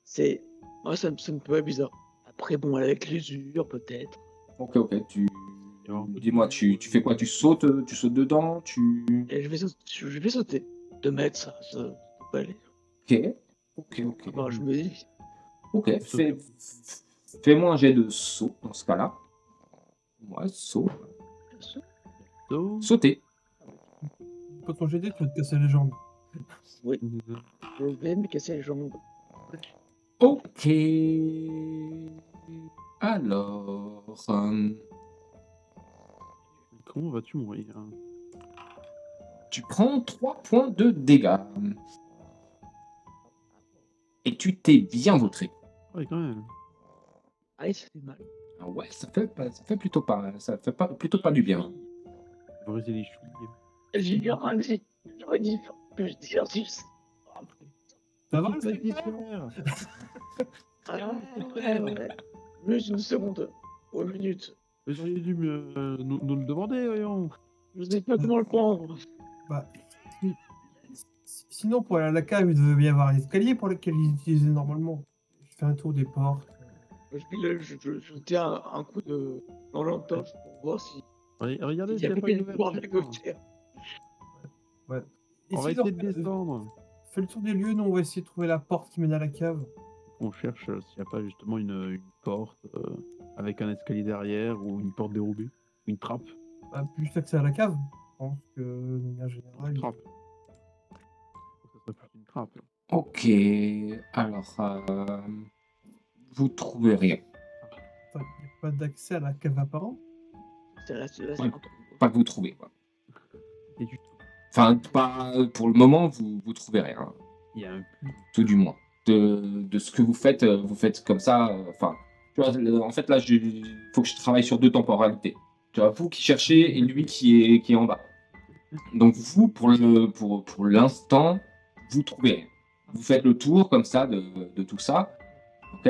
c'est. Moi, ça me paraît bizarre. Après, bon, avec l'usure, peut-être. Ok. Dis-moi, tu fais quoi? Tu sautes dedans? Et je vais sauter. 2 mètres, ça peut aller. Ok. Bon, je me dis, Ok, fais-moi un jet de saut dans ce cas-là. Ouais, saut. So, Sauter. Quand ton GD, tu vas te casser les jambes. Oui, je vais me casser les jambes. Ok. Alors. comment vas-tu mourir? Tu prends 3 points de dégâts. Et tu t'es bien vautré. Ouais, quand même. Allez, ça fait mal. Ah ouais, ça fait plutôt pas, plutôt pas du bien. Briser les chouilles. J'ai bien dit. J'aurais dit faire plus d'exercice. Ça va, Qu'est-ce que le t'as dit, frère frère? Ouais. Juste une seconde. Ou une minute. Vous auriez dû nous le demander, voyons. Je sais pas comment le prendre. Bah, sinon, pour aller à la cave, il devait y avoir un escalier pour lequel ils utilisaient normalement. Je fais un tour des portes. Je tiens un coup dans l'entorche pour voir si Regardez il s'il y a n'y a pas pas une une ouverture. porte à côté. Ouais. On va sinon, essayer de descendre. fais le tour des lieux, nous on va essayer de trouver la porte qui mène à la cave. On cherche s'il n'y a pas justement une porte avec un escalier derrière ou une porte dérobée. Une trappe. Bah, plus accès à la cave. Je pense que, de manière générale. Trappe. Ça serait plus une trappe. Ok. Alors, vous trouvez rien. Il n'y a pas d'accès à la cave apparent. C'est là, Ouais. Pas que vous trouvez, quoi. Et du Enfin, pas pour le moment, vous trouvez rien. il y a un puits. Tout du moins. De ce que vous faites comme ça. Enfin, tu vois, en fait, là, il faut que je travaille sur 2 temporalités. Tu vois, vous qui cherchez et lui qui est en bas. Donc, vous, pour l'instant, vous trouvez rien. Vous faites le tour comme ça de tout ça. Ok.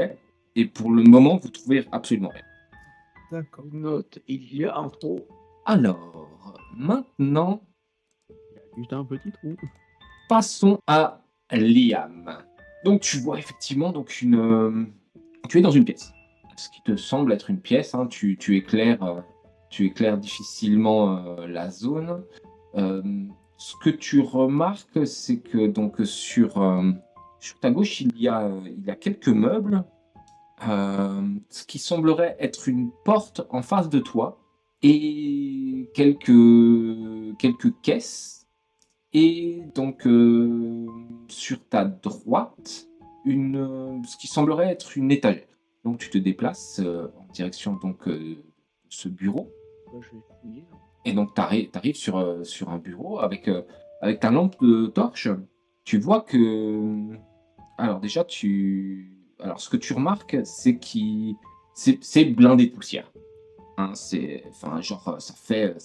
Et pour le moment, vous trouvez absolument rien. D'accord. Note, il y a un trou. Alors, maintenant, Il y a juste un petit trou. passons à Liam. Donc tu vois effectivement tu es dans une pièce. Ce qui te semble être une pièce, hein, tu éclaires difficilement la zone. Ce que tu remarques, c'est que donc sur ta gauche il y a quelques meubles, ce qui semblerait être une porte en face de toi et quelques caisses. Et donc, sur ta droite, ce qui semblerait être une étagère. Donc, tu te déplaces en direction de ce bureau. Bah, je vais fouiller. Et donc, tu arrives sur un bureau avec ta lampe de torche. Tu vois que... Alors déjà, ce que tu remarques, c'est c'est blindé de poussière. Hein, ça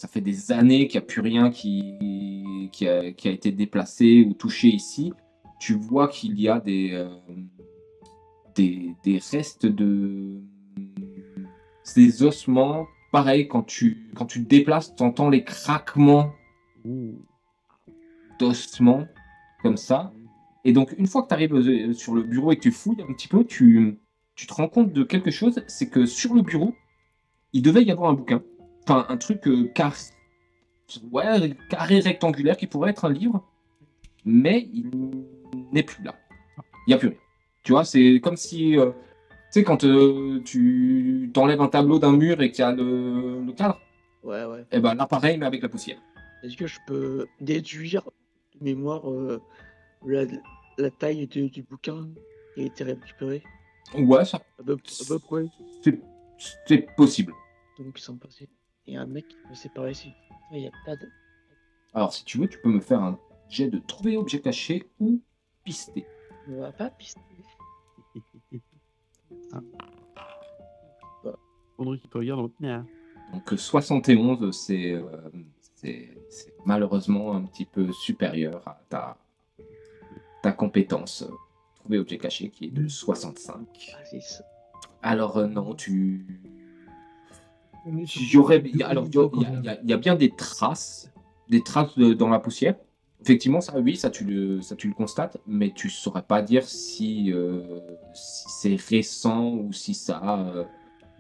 fait des années qu'il n'y a plus rien qui a été déplacé ou touché ici. Tu vois qu'il y a des restes des ossements. Pareil, quand tu te déplaces, tu entends les craquements d'ossements comme ça. Et donc, une fois que tu arrives sur le bureau et que tu fouilles un petit peu, tu te rends compte de quelque chose, c'est que sur le bureau, il devait y avoir un bouquin. Enfin, un truc carré rectangulaire qui pourrait être un livre, mais il n'est plus là. Il n'y a plus rien. Tu vois, c'est comme si, tu sais, quand tu t'enlèves un tableau d'un mur et qu'il y a le cadre, Ouais. et ben là, pareil, mais avec la poussière. Est-ce que je peux déduire de mémoire la taille du bouquin qui a été récupéré? Ouais, ça, À peu près. c'est possible. Donc, ils sont passés. Il y a un mec qui me sépare ici. Il n'y a pas de. Alors, si tu veux, tu peux me faire un jet de trouver objet caché ou pister. On va pas pister. Faudrait qu'il te regarde en mode, Donc 71, c'est malheureusement un petit peu supérieur à ta compétence trouver objet caché qui est de 65. Ah, c'est ça. Alors non, On est sur- il y a bien des traces dans la poussière. Effectivement, ça tu le constates, mais tu saurais pas dire si c'est récent ou si ça a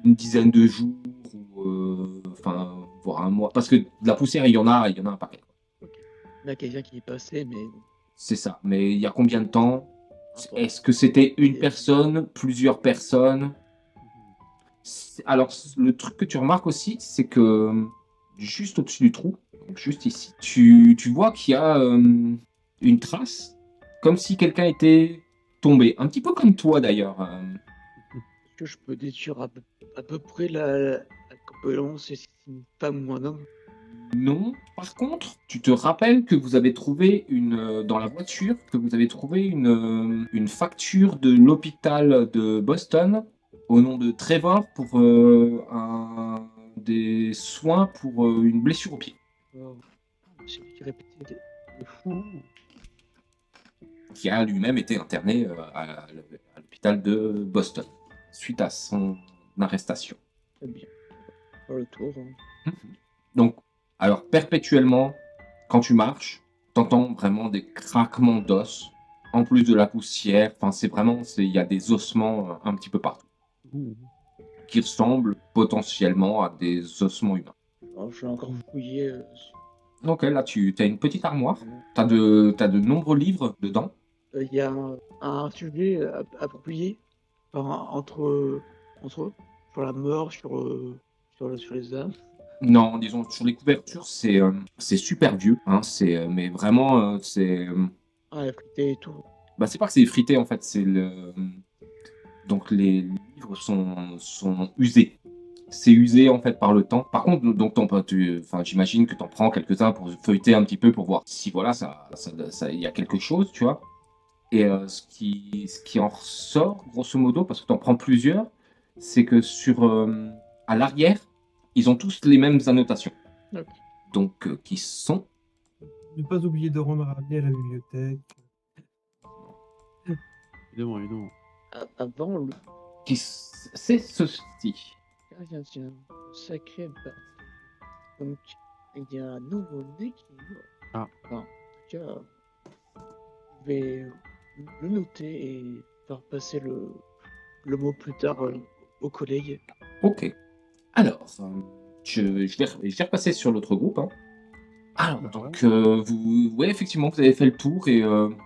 une dizaine de jours ou voire un mois. Parce que de la poussière, il y en a un paquet. Il y a quelqu'un qui est passé, mais. C'est ça. Mais il y a combien de temps? Est-ce que c'était une personne, plusieurs personnes? Alors, le truc que tu remarques aussi, c'est que juste au-dessus du trou, donc juste ici, tu vois qu'il y a une trace, comme si quelqu'un était tombé. Un petit peu comme toi d'ailleurs. Est-ce que je peux déduire à peu près la corpulence, si c'est une femme ou un homme? Non. Par contre, tu te rappelles que vous avez trouvé dans la voiture, que vous avez trouvé une facture de l'hôpital de Boston au nom de Trevor pour des soins pour une blessure au pied. Wow. J'ai vu qu'il répétait des fous. Qui a lui-même été interné à l'hôpital de Boston suite à son arrestation. Très bien. Faire le tour. Hein. Donc, alors perpétuellement, quand tu marches, t'entends vraiment des craquements d'os, en plus de la poussière. Enfin, il y a des ossements un petit peu partout, Ouh. qui ressemblent potentiellement à des ossements humains. Alors, je vais encore fouiller. Donc là, tu as une petite armoire. T'as de nombreux livres dedans. Il y a un sujet approprié entre eux, sur la mort, sur les âmes. Non, disons, sur les couvertures, c'est super vieux. Hein, mais vraiment, Ah, la frité et tout. Bah, c'est pas que c'est effrité, en fait. Donc, les livres sont usés. C'est usé, en fait, par le temps. Par contre, donc, j'imagine que t'en prends quelques-uns pour feuilleter un petit peu pour voir si, voilà, il y a quelque chose, tu vois. Et ce qui en ressort, grosso modo, parce que t'en prends plusieurs, c'est que à l'arrière, ils ont tous les mêmes annotations. Ok. Donc, qui sont... Ne pas oublier de rendre ramener à la bibliothèque. Évidemment. Avant le C'est ceci. gardien sacré bâti. Donc, il y a un nouveau-né qui est mort. Ah. Enfin, en tout cas, je vais le noter et faire passer le mot plus tard aux collègues. Ok. Alors, je vais repasser sur l'autre groupe. Hein. Alors, donc, ouais, effectivement, vous avez fait le tour et il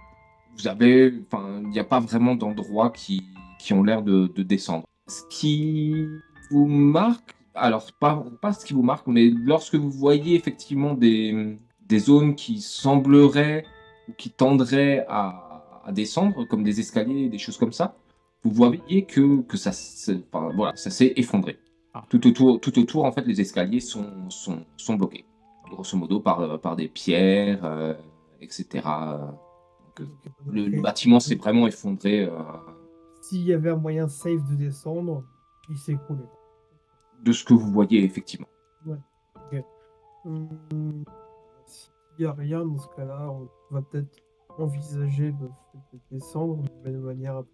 n'y a pas vraiment d'endroits qui ont l'air de descendre. Ce qui vous marque, alors pas ce qui vous marque, mais lorsque vous voyez effectivement des zones qui sembleraient ou qui tendraient à descendre, comme des escaliers, des choses comme ça, vous voyez que ça s'est effondré. Ah. Tout autour, en fait, les escaliers sont bloqués, grosso modo par des pierres, etc. Donc, le bâtiment s'est vraiment effondré. S'il y avait un moyen safe de descendre, il s'est écroulé. De ce que vous voyez, effectivement. Ok. S'il n'y a rien dans ce cas-là, on va peut-être envisager de descendre mais de manière un peu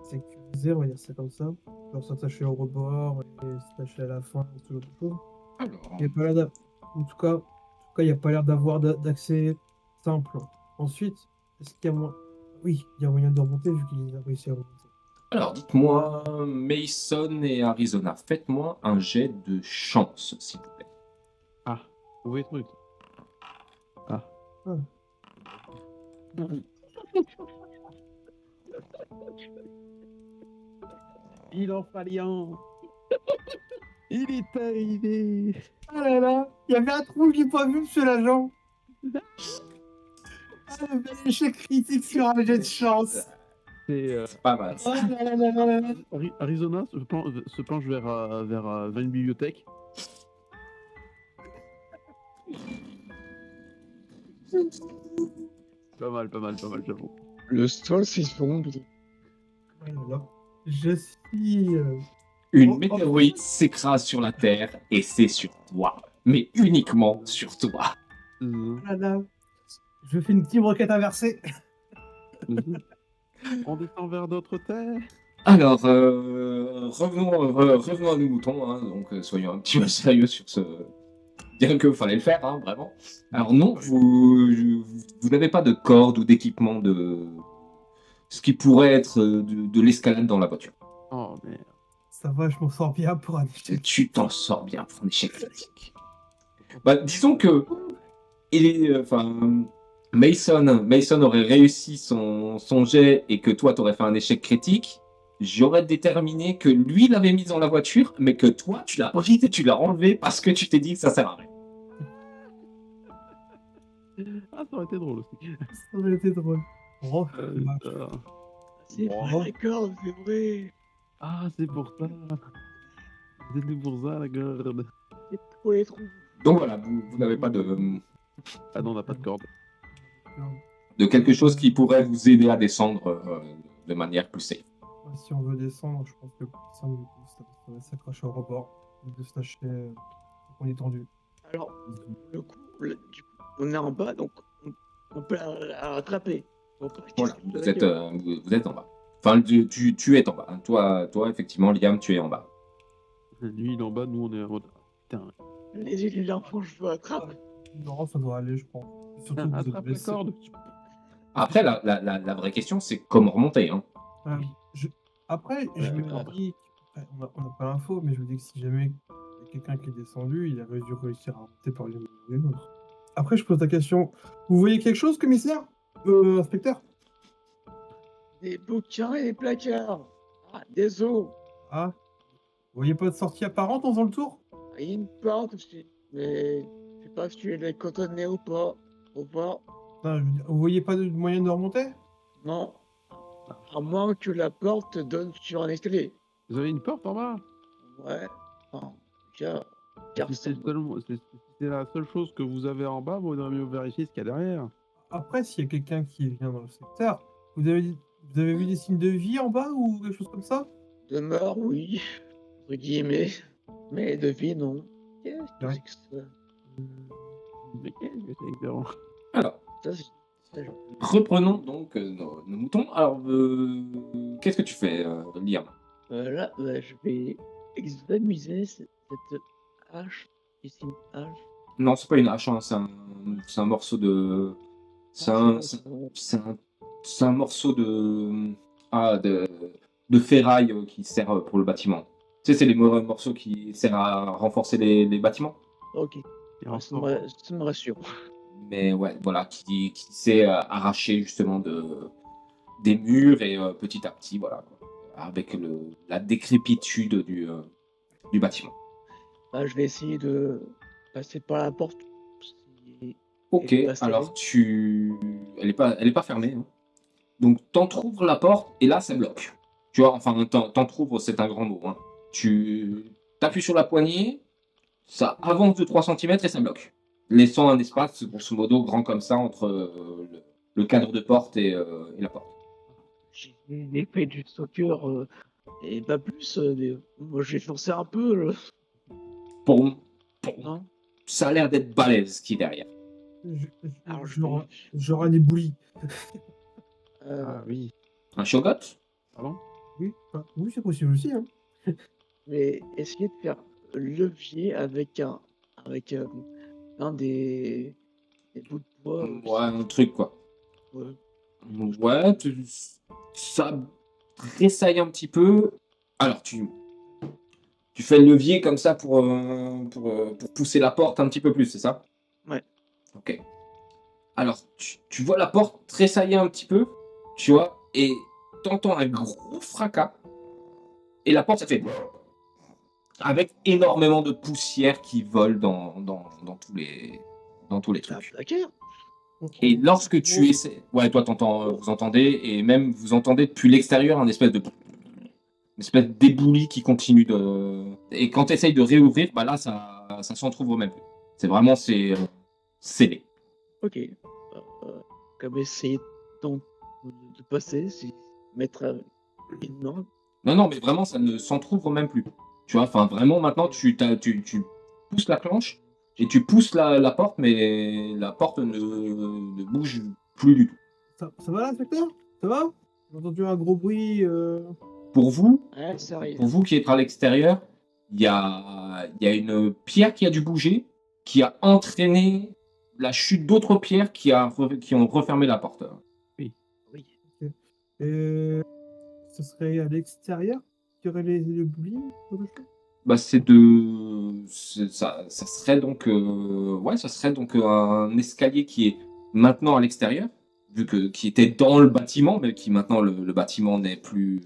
sécurisée, on va dire ça comme ça. Genre s'attacher au rebord et s'attacher à la fin, ce genre de choses. Alors, Il y a pas l'air en tout cas, il n'y a pas l'air d'avoir d'accès simple. Ensuite, est-ce qu'il y a moyen... Oui, il y a moyen de remonter vu qu'il a réussi à remonter. alors, dites-moi, Mason et Arizona, faites-moi un jet de chance, s'il vous plaît. Ah, mauvais truc. Ah. Il en fallait un. Il est arrivé. Ah là là, il y avait un trou que j'ai pas vu, monsieur l'agent. Ah, le bel échec critique sur un jet de chance. C'est Pas mal. Oh là là là là là. Arizona se penche vers une bibliothèque. Pas mal, j'avoue. Le sol s'effondre. Oh là là. Je suis... Une météorite s'écrase sur la Terre et c'est sur toi. Mais uniquement sur toi. Oh là là. Je fais une petite requête inversée. On descend vers d'autres terres. Alors, revenons à nos moutons, hein, donc soyons un petit peu sérieux sur ce... Bien que fallait le faire, hein, vraiment. Alors non, vous n'avez pas de corde ou d'équipement de... ce qui pourrait être de l'escalade dans la voiture. Oh merde. Ça va, je m'en sors bien pour un échec. Tu t'en sors bien pour un échec critique. Bah, disons que Mason aurait réussi son jet et que toi, tu aurais fait un échec critique, j'aurais déterminé que lui l'avait mise dans la voiture, mais que toi, tu l'as prise et tu l'as enlevée parce que tu t'es dit que ça sert à rien. Ah, ça aurait été drôle aussi. Ça aurait été drôle. Oh, dommage. C'est Wow. vrai, la corde, c'est vrai. Ah, c'est pour ça. C'était pour ça, la corde. C'est trop les trous. Donc voilà, vous n'avez pas de Ah non, on n'a pas de corde. quelque chose qui pourrait vous aider à descendre de manière plus safe. Si on veut descendre, je pense que personne, du coup, ça va s'accrocher au rebord, de se lâcher, on est tendu. Alors, du coup, on est en bas, donc on peut la rattraper. On peut Voilà, rester vous sur êtes, la gueule. vous êtes en bas. Enfin, tu es en bas. Hein. Toi, effectivement, Liam, tu es en bas. Lui, il est en bas, nous, on est en mode. Putain, Les yeux de l'enfant, je veux attraper. Non, ça doit aller, je pense. Et surtout que vous êtes attrape la blessé. corde. Après, la vraie question, c'est comment remonter. Hein. Après, je me Ah. dis, on n'a pas l'info, mais je me dis que si jamais il y a quelqu'un qui est descendu, il a dû réussir à monter par l'une ou l'autre. Après, je pose la question, vous voyez quelque chose, commissaire inspecteur? Des bouquins et des placards. Ah, des os. Ah, vous voyez pas de sortie apparente en faisant le tour? Il y a une porte aussi. Mais je sais pas si tu es cantonné ou pas. Faut voir. Non, je veux dire, vous voyez pas de moyen de remonter? Non. À moins que la porte donne sur un escalier. Vous avez une porte en bas? Ouais. Enfin, car Si c'est la seule chose que vous avez en bas, vous auriez mieux vérifier ce qu'il y a derrière. Après, s'il y a quelqu'un qui vient dans le secteur, vous avez vu des signes de vie en bas ou quelque chose comme ça? demeure, oui. Entre guillemets. Mais de vie, non. Qu'est-ce que Ouais. c'est que ça? Mais qu'est-ce que c'est exactement? Alors, Ça, c'est. ça, je- reprenons donc nos moutons. Alors, qu'est-ce que tu fais, Liam? Là, je vais examiner cette hache. Ici, une hache. Non, c'est pas une hache, hein, c'est un morceau de. C'est un morceau de ferraille qui sert pour le bâtiment. Tu sais, c'est les morceaux qui servent à renforcer les bâtiments. Ok, ça me rassure. Mais ouais, voilà, qui s'est arraché justement des murs et petit à petit, voilà, quoi, avec la décrépitude du bâtiment. Bah, je vais essayer de passer par la porte. Si- Ok, et passer. alors elle est pas fermée. Hein. Donc t'entrouvres la porte et là ça bloque. Tu vois, enfin t'entrouvres, c'est un grand mot. Hein. Tu t'appuies sur la poignée, ça avance de 3 cm et ça bloque. Laissant un espace, grosso modo, grand comme ça entre le cadre de porte et la porte. J'ai l'effet du stalker et pas plus. Mais moi, j'ai forcé un peu. Pour- Non. ça a l'air d'être balèze ce qui est derrière. Alors, J'aurai des boulis. Ah oui. Un shogot? Pardon? Oui, oui c'est possible aussi. Hein. Mais essayer de faire levier avec un des bouts de bois. Ouais, un truc quoi. Ouais. Ouais, ça tressaille un petit peu. Alors, tu fais le levier comme ça pour pousser la porte un petit peu plus, c'est ça? Ouais. Ok. Alors, tu vois la porte tressailler un petit peu, tu vois, et t'entends un gros fracas, et la porte, ça fait... avec énormément de poussière qui vole dans tous les La trucs. plaqueur. Et lorsque tu essaies... Ouais, toi, vous entendez, et même vous entendez depuis l'extérieur une espèce d'éboulis qui continue de... Et quand tu essayes de réouvrir, bah là, ça s'entrouvre même plus. C'est vraiment, scellé. Ok. Comme essayer donc de passer, c'est mettre une main. Non, mais vraiment, ça ne s'entrouvre même plus. Tu vois, enfin, vraiment, maintenant, tu pousses la planche, et tu pousses la porte, mais la porte ne bouge plus du tout. Ça va l'inspecteur? Ça va? J'ai entendu un gros bruit. Pour vous, Ouais, ça arrive. Pour vous qui êtes à l'extérieur, il y a une pierre qui a dû bouger, qui a entraîné la chute d'autres pierres qui ont refermé la porte. Oui. Et ce serait à l'extérieur qu'il y aurait les boulis? Bah, ça serait donc un escalier qui est maintenant à l'extérieur, qui était dans le bâtiment, mais qui maintenant le bâtiment n'est plus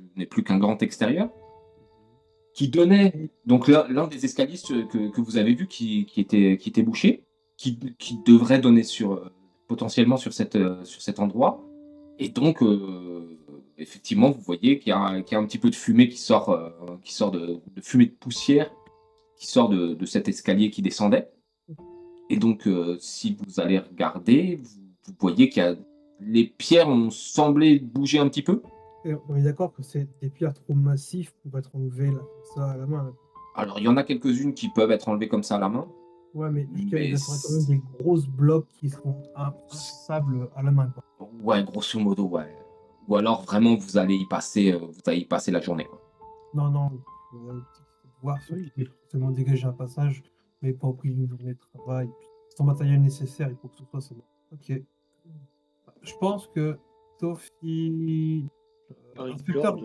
qu'un grand extérieur, qui donnait donc l'un des escaliers que vous avez vu qui était bouché, qui devrait donner potentiellement sur cet endroit. Et donc effectivement vous voyez qu'il y a un petit peu de fumée qui sort de fumée de poussière qui sort de cet escalier qui descendait. Et donc si vous allez regarder, vous voyez les pierres ont semblé bouger un petit peu. Et on est d'accord que c'est des pierres trop massives pour être enlevées là, comme ça à la main. Là. Alors il y en a quelques-unes qui peuvent être enlevées comme ça à la main. Ouais, mais il y Mais a quand même des grosses blocs qui seront impassables à la main. Quoi. ouais, grosso modo, ouais. Ou alors vraiment vous allez y passer la journée, quoi. Non, voir ceux qui peuvent forcément dégager un passage, mais pas au prix d'une journée de travail. Sans matériel nécessaire, il faut que ce soit c'est bon. Ok. Je pense que, sauf si. Inspecteur,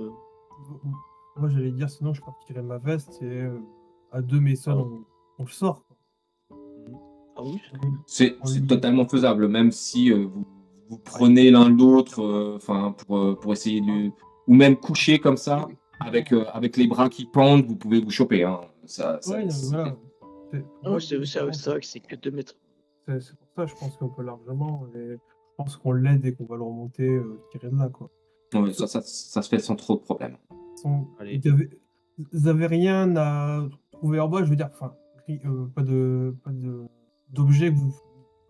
moi j'allais dire, sinon je partirais ma veste et à 2 Mason, on le sort. Quoi. Ah oui. C'est totalement faisable, même si vous prenez l'un l'autre, enfin pour essayer de, ou même coucher comme ça, avec les bras qui pendent, vous pouvez vous choper. Hein. Ouais, voilà. C'est vrai que c'est que 2 mètres. C'est pour ça, je pense qu'on peut largement. Et je pense qu'on l'aide et qu'on va le remonter, tirer de là, quoi. Ouais, ça se fait sans trop de problème. Allez. Vous avez rien à trouver en bas, je veux dire, enfin, pas d'objets que vous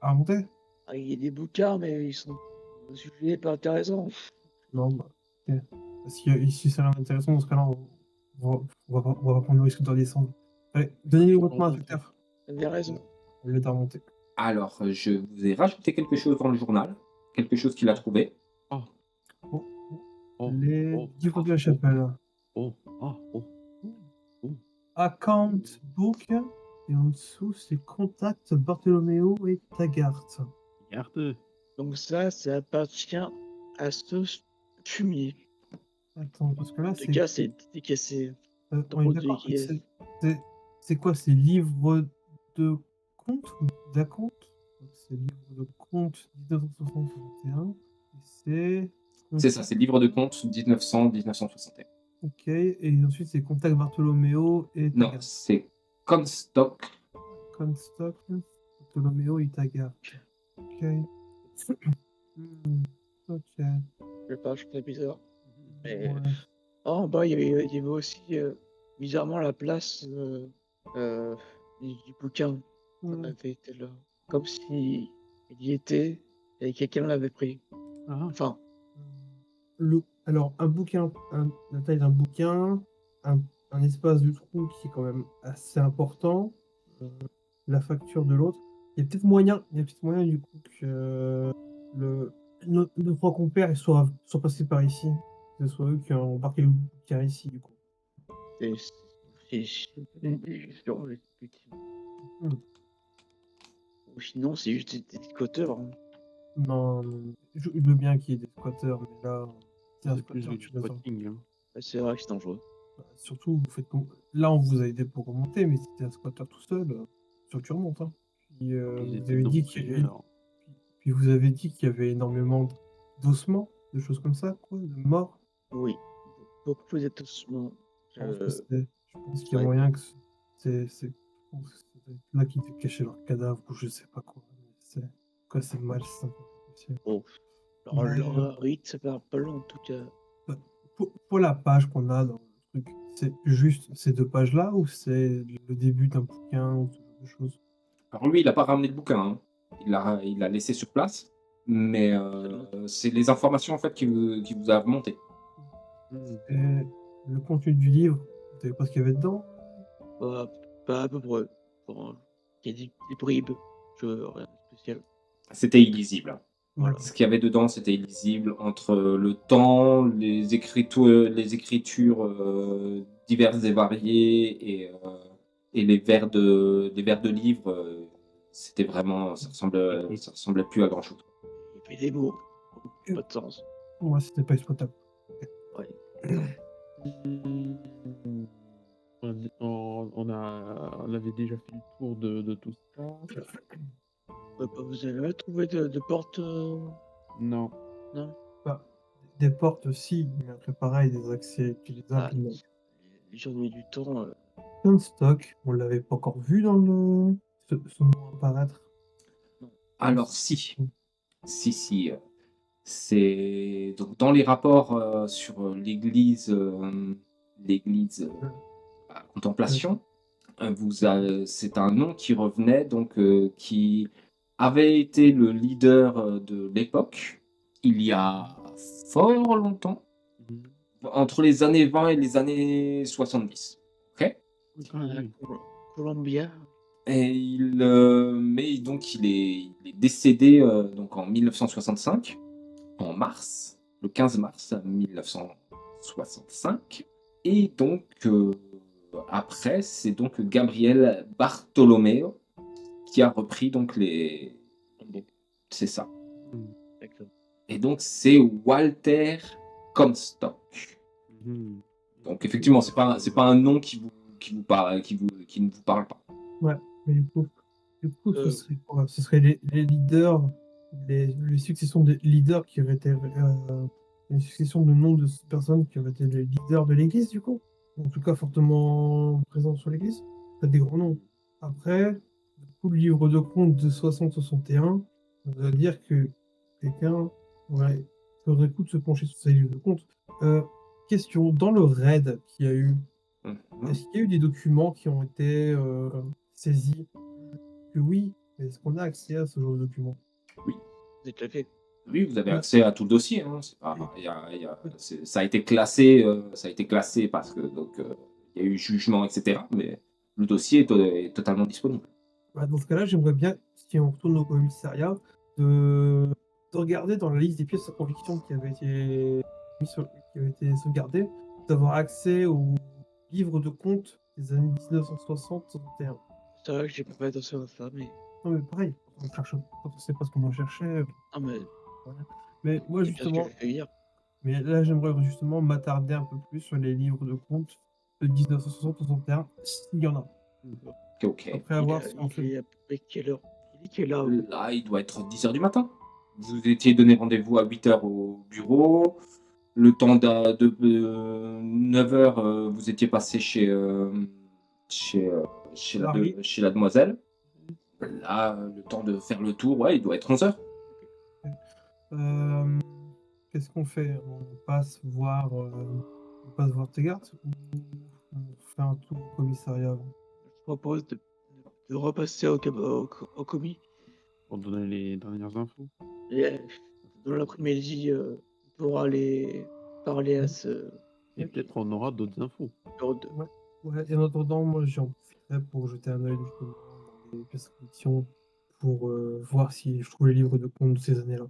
à remonter? Ah, il y a des bouquins, mais ils sont au sujet pas intéressants. Non, bah, ok. Si c'est rien d'intéressant, dans ce cas-là, on va pas prendre le risque de redescendre. Allez, donnez-nous votre main, inspecteur. Vous avez raison. On l'aide à remonter. Alors, je vous ai rajouté quelque chose dans le journal, quelque chose qu'il a trouvé. Les livres de la chapelle. Account book. Et en dessous, c'est contact Bartholoméo et Taggart. Regarde. Donc ça appartient à ce fumier. Attends, parce que là, En tout cas, c'est dédicacé. on est d'accord que c'est quoi? C'est livre de compte ou d'acompte? C'est livre de compte 1961. C'est ça, c'est livre de compte 1900-1961. Ok, et ensuite c'est contact Bartholoméo et Non, Taggart. c'est Comstock. Comstock, Bartholoméo et Taggart. Ok. Ok. Je sais pas, je trouve ça bizarre. Mais... Ouais. en bas, il y avait aussi bizarrement la place du bouquin. On avait été là. Comme si il y était et quelqu'un l'avait pris. Enfin. Alors, un bouquin, la taille d'un bouquin, un espace du trou qui est quand même assez important, la facture de l'autre. Il y a peut-être moyen du coup que nos trois compères soient passés par ici. Que ce soit eux qui ont embarqué le bouquin ici, du coup. Ou sinon, c'est juste des squatteurs. Hein. Non, je veux bien qu'il y ait des squatteurs, mais là, c'est un C'est plus squatteur, du tu l'as. squatting. Hein. C'est vrai que c'est dangereux. Surtout, vous faites là, on vous a aidé pour remonter, mais si t'es un squatteur tout seul, sûr que tu remontes. Hein. Puis, vous avez dit qu'il y avait énormément d'ossements, de choses comme ça, quoi, de morts. Oui, beaucoup d'ossements. Je pense qu'il y a moyen que c'est là qu'ils te cachaient leurs cadavres ou je sais pas quoi. C'est malsain. Oh, leur rite, ça fait un peu long en tout cas. Pour la page qu'on a dans le truc, c'est juste ces 2 pages-là ou c'est le début d'un bouquin ou ce genre de choses? Alors lui, il n'a pas ramené le bouquin. Hein. Il l'a laissé sur place. Mais c'est les informations en fait qui vous a remonté. Et le contenu du livre, vous savez pas ce qu'il y avait dedans? Pas à peu près. Bon, il y a des bribes, rien de spécial. C'était illisible. Voilà. Ce qu'il y avait dedans, c'était illisible entre le temps, les écritures diverses et variées et les vers de livres. C'était vraiment, ça ressemblait plus à grand chose. Il y avait des mots, pas de sens. Moi, c'était pas exploitable. Ouais. On avait déjà fait le tour de tout ça. Bah, vous avez jamais trouvé de porte Non. non? Bah, des portes aussi, mais après pareil, des accès Ah, utilisables. Non. les gens ont mis du temps. Plein de stock, on l'avait pas encore vu dans ce mot apparaître. Non. Alors si. C'est donc dans les rapports sur l'église à contemplation. C'est un nom qui revenait, donc qui avait été le leader de l'époque il y a fort longtemps, Mhm. entre les années 20 et les années 70. Ok. Quand la Oui. Columbia. Mais donc il est décédé donc en 1965, en mars, le 15 mars 1965. Et donc après, c'est donc Gabriel Bartolomeo qui a repris donc c'est ça. D'accord. Et donc c'est Walter Comstock. Mhm. Donc effectivement, c'est pas un nom qui vous parle, qui ne vous parle pas. Ouais, mais du coup ce Euh. serait quoi? Ce serait les leaders, les successions de leaders qui auraient été une succession de noms de personnes qui auraient été les leaders de l'Église, du coup. En tout cas, fortement présents sur l'Église. C'est des grands noms. Après, du coup, le livre de comptes de 60-61, on va dire que quelqu'un, ouais, faudrait le coup de se pencher sur ces livres de comptes. Question, dans le raid qu'il y a eu, est-ce qu'il y a eu des documents qui ont été saisis? Que oui, mais est-ce qu'on a accès à ce genre de documents? C'est tout à fait. Oui, vous avez Ouais. accès à tout le dossier. Hein. Ça a été classé, parce que donc il y a eu jugement, etc. Mais le dossier est totalement disponible. Bah, dans ce cas-là, j'aimerais bien, si on retourne au commissariat, de regarder dans la liste des pièces de conviction qui avaient été sauvegardées, d'avoir accès au livre de compte des années 1960-61. C'est vrai que j'ai pas fait attention à ça, mais. Non, mais pareil, on cherche, quand on sait pas ce qu'on en cherchait. Ah, mais Voilà. Mais moi, c'est bien ce que justement, j'ai fait hier. mais là, j'aimerais justement m'attarder un peu plus sur les livres de compte de 1960-61, s'il y en a. Ok. Après avoir Il est à peu près quelle heure? Il est quelle heure? Là, il doit être 10h du matin. Vous étiez donné rendez-vous à 8h au bureau. Le temps de 9h, vous étiez passé chez Larry. chez la demoiselle. Là, le temps de faire le tour, ouais, il doit être 11h. Qu'est-ce qu'on fait? On passe voir tes gardes ou on fait un tour au commissariat avant? Je propose de repasser au commis. Pour donner les dernières infos. Et dans l'après-midi, on pourra aller parler à ce Et peut-être on aura d'autres infos. numéro 2. Ouais, et en attendant, moi j'en profiterai pour jeter un œil justement dans les pièces de collection pour voir si je trouve les livres de compte de ces années-là.